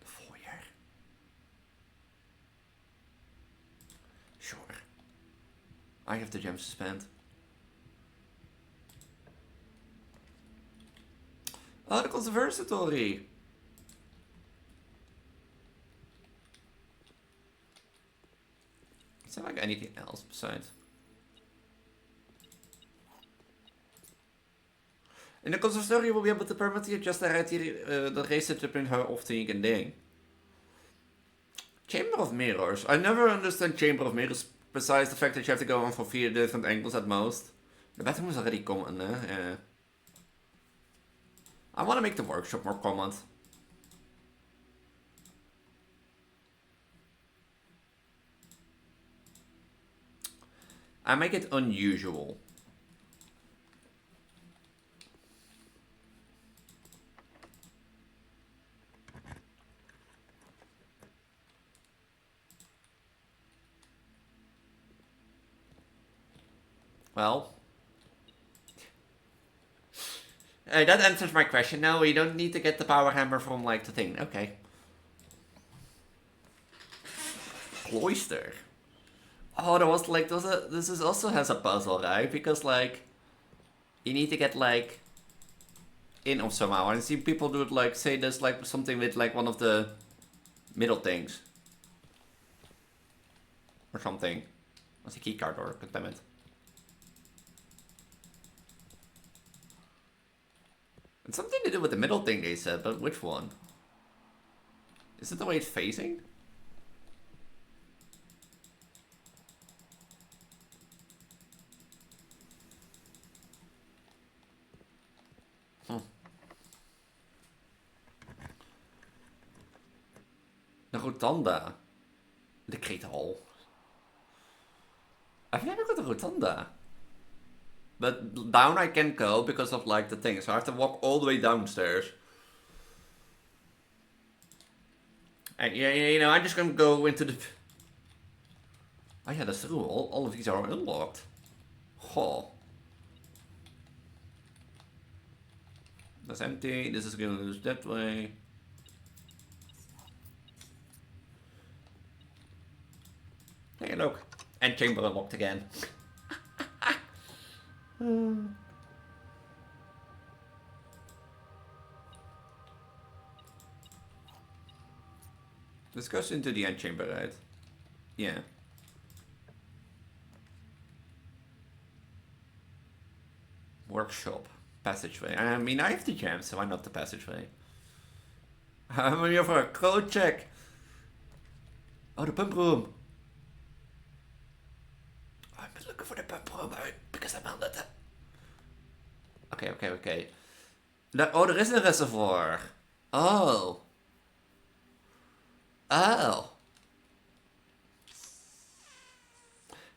The foyer. Sure. I have the gems to spend. Oh, the conservatory. Is there like anything else besides? In de conservatory will be able to permanently adjust the race in her of the ding. Chamber of Mirrors. I never understand Chamber of Mirrors besides the fact that you have to go on for 4 different angles at most. The bathroom is already common, yeah. I want to make the workshop more common. I make it unusual. Well, that answers my question. No, we don't need to get the power hammer from like the thing. Okay. Cloister. Oh, there was like this is also has a puzzle, right? Because like you need to get like in or somehow. I see people do it like say there's like something with like one of the middle things or something. What's a key card or damn it? It's something to do with the middle thing they said, but which one? Is it the way it's facing? The rotunda. The Great Hall. I've never got a rotunda. But down I can go because of like the thing. So I have to walk all the way downstairs. And yeah, you know, I'm just gonna go into the... Oh yeah, that's true. All of these are unlocked. Oh. That's empty. This is gonna lose that way. Hey, look. And chamber unlocked again. This goes into the end chamber, right? Yeah. Workshop. Passageway. I mean, I have the gem, so why not the passageway? I'm here for a code check. Oh, the pump room. I'm looking for the pump room because I'm on that. Okay. Oh, there is a reservoir. Oh. Oh.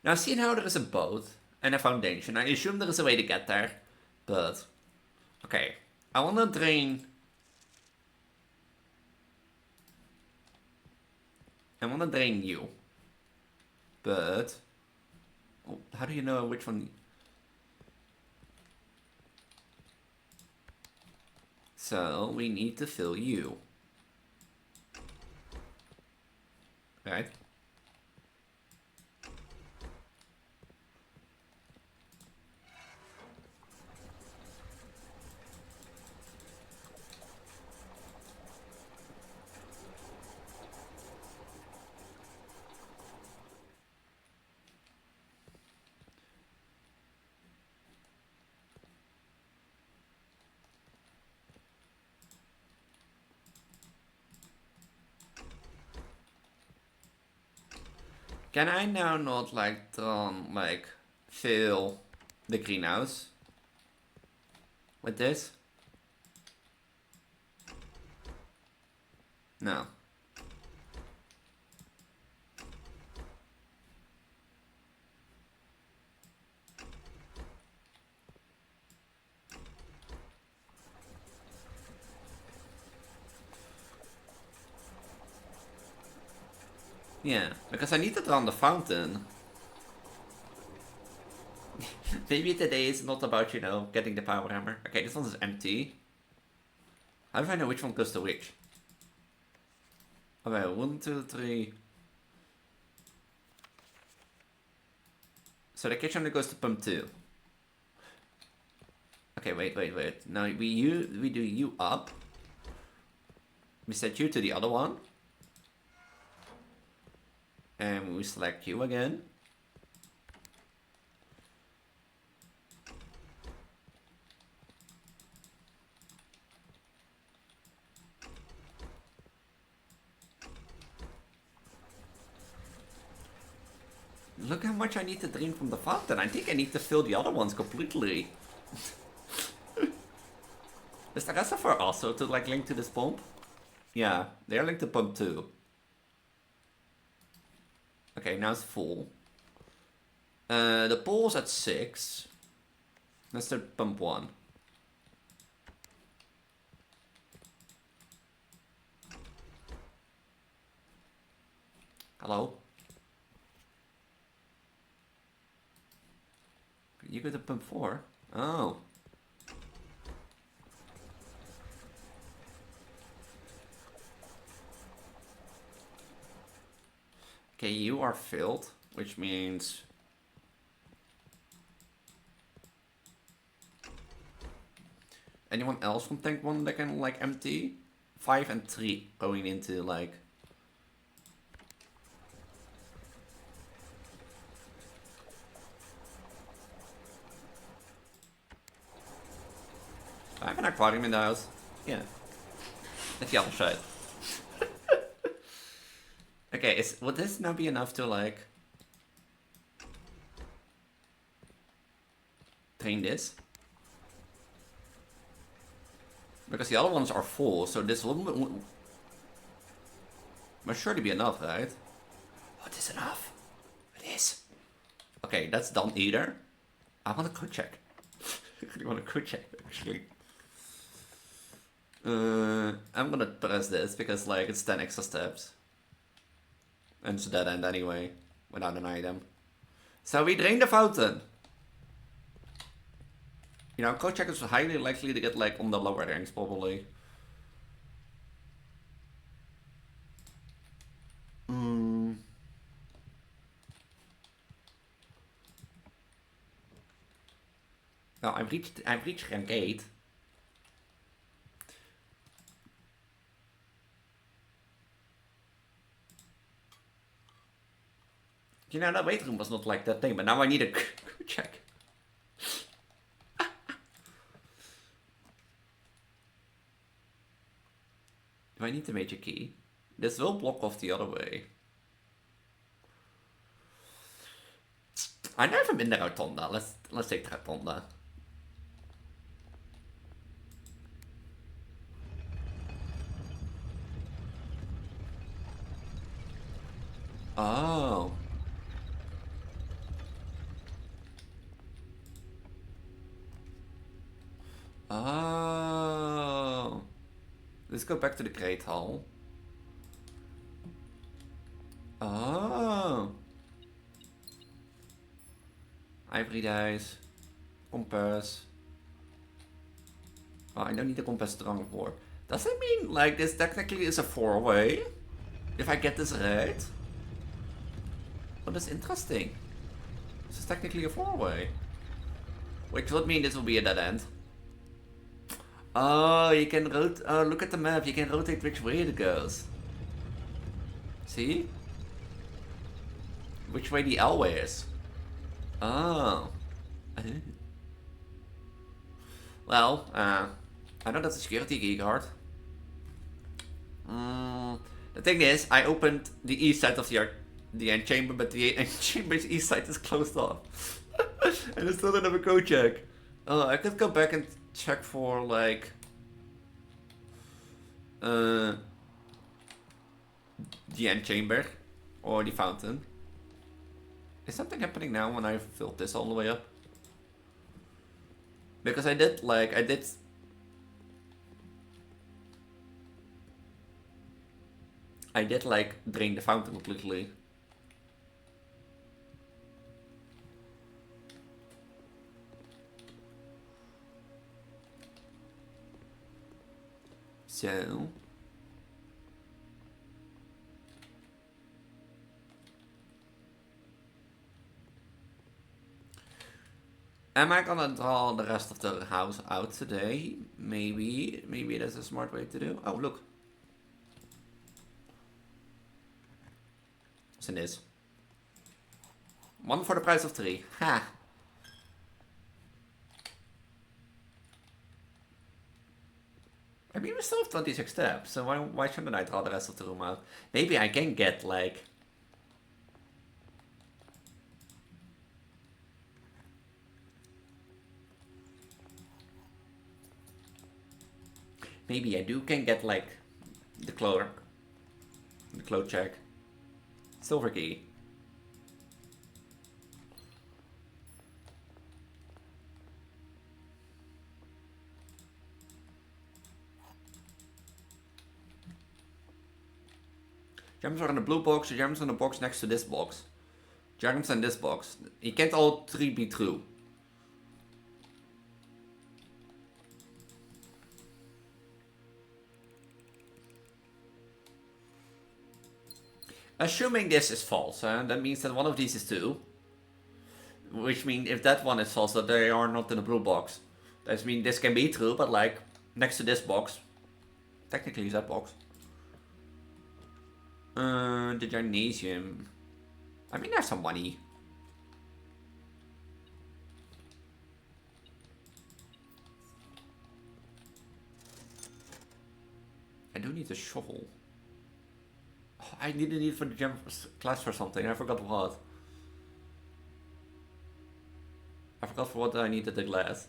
Now, see how there is a boat and a foundation. I assume there is a way to get there, but... Okay. I want to drain... I want to drain you. But... Oh, how do you know which one... So, we need to fill you. Right? Can I now not like fill the greenhouse with this? No. Yeah, because I need to run the fountain. Maybe today is not about, you know, getting the power hammer. Okay, this one is empty. How do I know which one goes to which? Okay, 1, 2, 3. So the kitchen only goes to pump 2. Okay, wait. Now we do you up. We set you to the other one. And we select you again. Look how much I need to drain from the fountain. I think I need to fill the other ones completely. Is the reservoir also to like link to this pump? Yeah, they're linked to pump 2. Okay, now it's full. The pool's at 6. Let's do pump 1. Hello? You go to pump 4? Oh. Okay, you are filled, which means... Anyone else from tank 1 that can, like, empty? 5 and 3 going into, like... I have an aquarium in the house. Yeah. At the other side. Okay, would this now be enough to, like... drain this? Because the other ones are full, so this one must surely be enough, right? What is enough? It is. Okay, that's done either. I want to go check. I really want to go check, actually. I'm gonna press this because, like, it's 10 extra steps. And it's a dead end anyway, without an item. So we drain the fountain. You know, Kochak is highly likely to get, like, on the lower ranks, probably. No, I've reached rank 8. You know, that weight room was not like that thing, but now I need a Kochak. Do I need the major key? This will block off the other way. I never been there Rotonda. Let's take the Rotonda. Oh. Oh. Let's go back to the Great Hall. Oh. Ivory dice. Compass. Oh, I don't need a compass strong for. Does that mean, like, this technically is a 4-way? If I get this right? Oh, that's interesting. This is technically a 4-way. Which would mean this will be a dead end. Oh, you can rotate. Oh, look at the map. You can rotate which way it goes. See? Which way the L-way is. Oh. Well, I know that's a security key card. The thing is, I opened the east side of the antechamber, but the antechamber's east side is closed off. And I still don't have a code check. Oh, I could go back and check for, like... the antechamber or the fountain. Is something happening now when I filled this all the way up? Because I did drain the fountain completely. So am I gonna draw the rest of the house out today? Maybe that's a smart way to do. Oh, look. What's in this? 1 for the price of 3. Ha! I mean, we still have 26 steps, so why shouldn't I draw the rest of the room out? Maybe I can get, like... Maybe I can get, like, the cloak check. Silver key. Gems are in the blue box, the gems in the box next to this box. Gems in this box. You can't all 3 be true. Assuming this is false, that means that one of these is 2. Which means if that one is false, that they are not in the blue box. That means this can be true, but like next to this box. Technically is that box. The gymnasium. I mean, there's some money. I do need a shovel. Oh, I didn't need for the gym class for something. I forgot what. I forgot for what I needed the glass.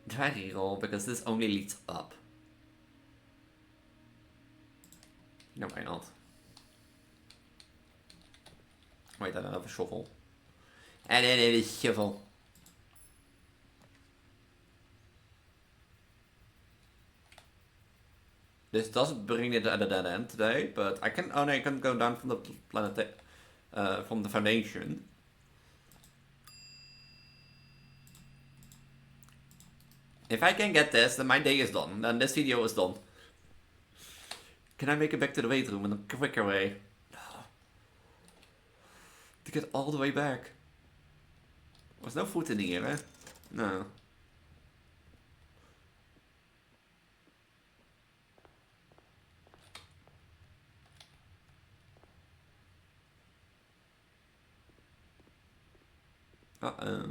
Try to reroll because this only leads up. No, why not? Wait, I don't have a shovel. And then it is shovel. This does bring it at a dead end today, but I can only go down from the planet, from the foundation. If I can get this, then my day is done. Then this video is done. Can I make it back to the weight room in a quicker way? No. To get all the way back. There's no food in here, eh? No. Uh-oh.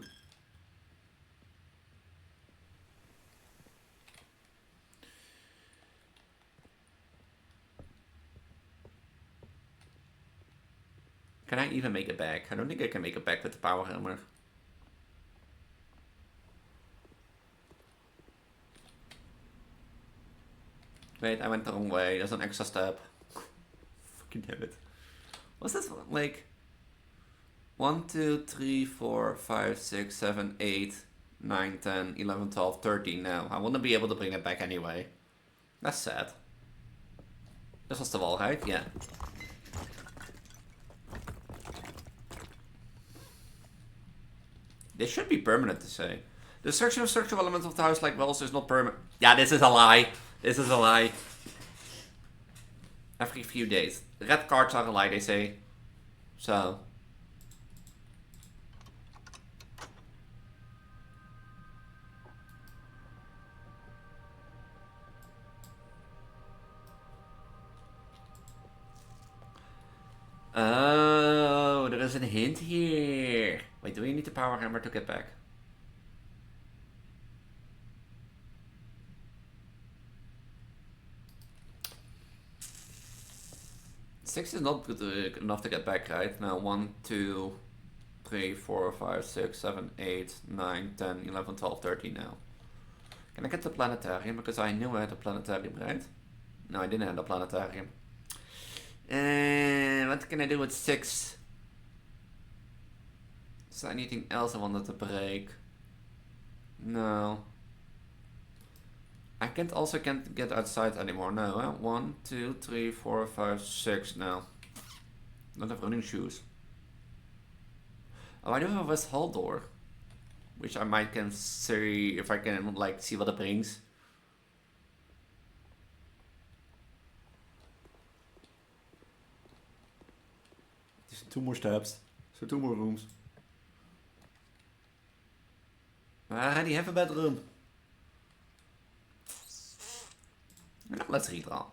Can I even make it back? I don't think I can make it back with the power hammer. Wait, I went the wrong way. There's an extra step. Fucking damn it. What's this one? Like 1, 2, 3, 4, 5, 6, 7, 8, 9, 10, 11, 12, 13 now. I wouldn't be able to bring it back anyway. That's sad. This was the wall, right? Yeah. This should be permanent to say. The destruction of structural elements of the house like walls is not permanent. Yeah, this is a lie. This is a lie. Every few days. Red cards are a lie, they say. So. Oh, there is a hint here. Wait, do we need the power hammer to get back? 6 is not good enough to get back, right? Now 1, 2, 3, 4, 5, 6, 7, 8, 9, 10, 11, 12, 13 now. Can I get the planetarium? Because I knew I had a planetarium, right? No, I didn't have a planetarium. And what can I do with 6? Is there anything else I wanted to break? No. I can't get outside anymore. No, huh? 1, 2, 3, 4, 5, 6 now. Don't have running shoes. Oh, I do have a West Hall door, which I might can see if I can like see what it brings. There's 2 more steps, so 2 more rooms. I already have a bedroom. Now let's redraw.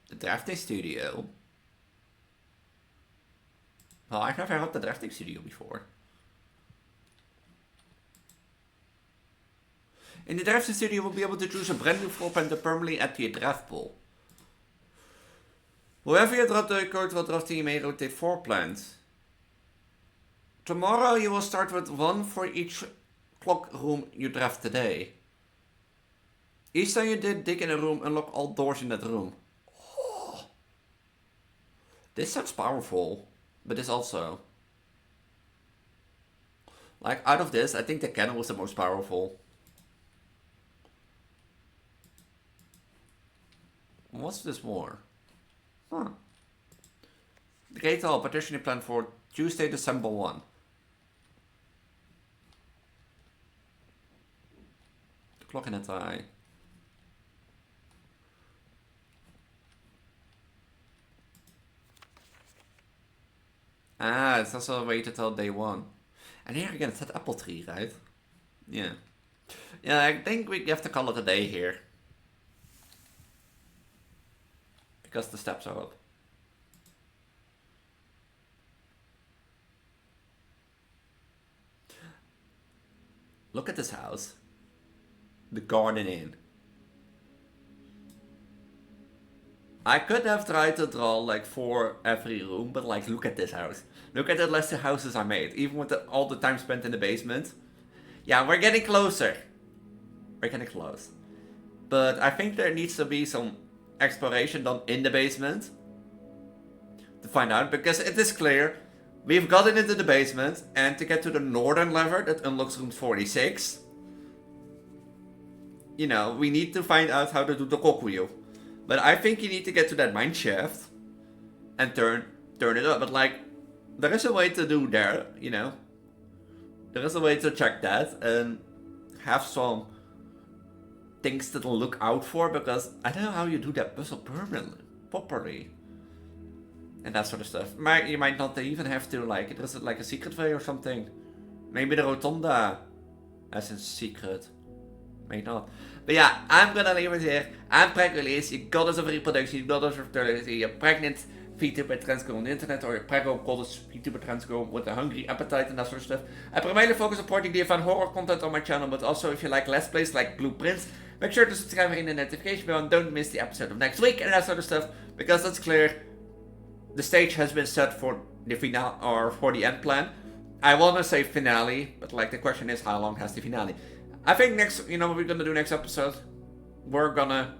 The drafting studio. Well, I've never had the drafting studio before. In the drafting studio, we'll be able to choose a brand new floor plan to permanently add to your draft pool. Whoever you draft the code will draft, you may rotate 4 plans. Tomorrow you will start with 1 for each clock room you draft today. Each time you dig in a room, unlock all doors in that room. Oh. This sounds powerful, but this also. Like, out of this, I think the cannon was the most powerful. What's this more? Huh. The Great Hall partitioning plan for Tuesday, December 1. The clock in its eye. Ah, it's also a way to tell day 1. And here again, it's that apple tree, right? Yeah. Yeah, I think we have to call it a day here. Because the steps are up. Look at this house. The Garden Inn. I could have tried to draw like 4 every room, but like look at this house. Look at the less houses I made, even with all the time spent in the basement. Yeah, we're getting closer. We're getting close. But I think there needs to be some exploration done in the basement to find out, because it is clear we've gotten into the basement, and to get to the northern lever that unlocks room 46, you know, we need to find out how to do the cogwheel. But I think you need to get to that mine shaft and turn it up. But like, there is a way to do there, you know. There is a way to check that and have some things to look out for, because I don't know how you do that puzzle properly. And that sort of stuff. You might not even have to, like, there's like a secret way or something. Maybe the rotunda as a secret. Maybe not. But yeah, I'm gonna leave it here. I'm Preggo, Elise. You goddess of reproduction, you goddess of fertility, you're pregnant Vtuber trans girl on the internet, or a Preggo goddess Vtuber trans girl with a hungry appetite and that sort of stuff. I primarily focus on supporting the fan horror content on my channel, but also if you like Let's Plays like Blueprints, make sure to subscribe in the notification bell and don't miss the episode of next week and that sort of stuff, because that's clear. The stage has been set for the finale, or for the end plan. I wanna say finale, but like the question is, how long has the finale? I think next, you know what we're gonna do next episode? We're gonna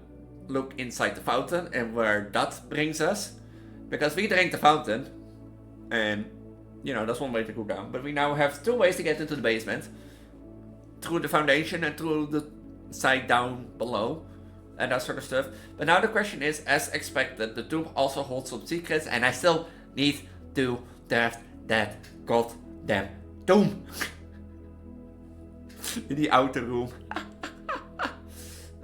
look inside the fountain and where that brings us. Because we drank the fountain, and, you know, that's one way to go down. But we now have 2 ways to get into the basement. Through the foundation and through the side down below. And that sort of stuff. But now the question is, as expected, the tomb also holds some secrets, and I still need to draft that goddamn tomb. In the outer room.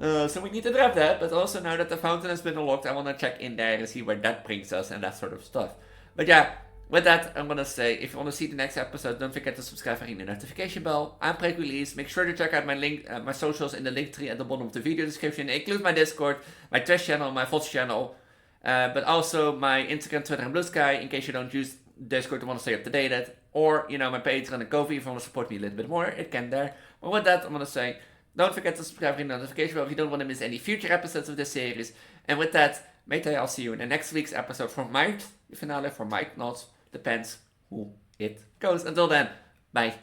So we need to draft that, but also now that the fountain has been unlocked, I want to check in there and see where that brings us and that sort of stuff. But yeah, with that, I'm gonna say, if you want to see the next episode, don't forget to subscribe and ring the notification bell. I'm Preggo Elise. Make sure to check out my link, my socials in the link tree at the bottom of the video description. It includes my Discord, my Twitch channel, my VOD channel, but also my Instagram, Twitter, and Blue Sky, in case you don't use Discord and want to stay up to date. Or, you know, my Patreon and Ko-fi if you want to support me a little bit more, it can there. But with that, I'm gonna say, Don't forget to subscribe to the notification bell if you don't want to miss any future episodes of this series. And with that, maybe I'll see you in the next week's episode for Might finale, for Might not. Depends who it goes. Until then, bye.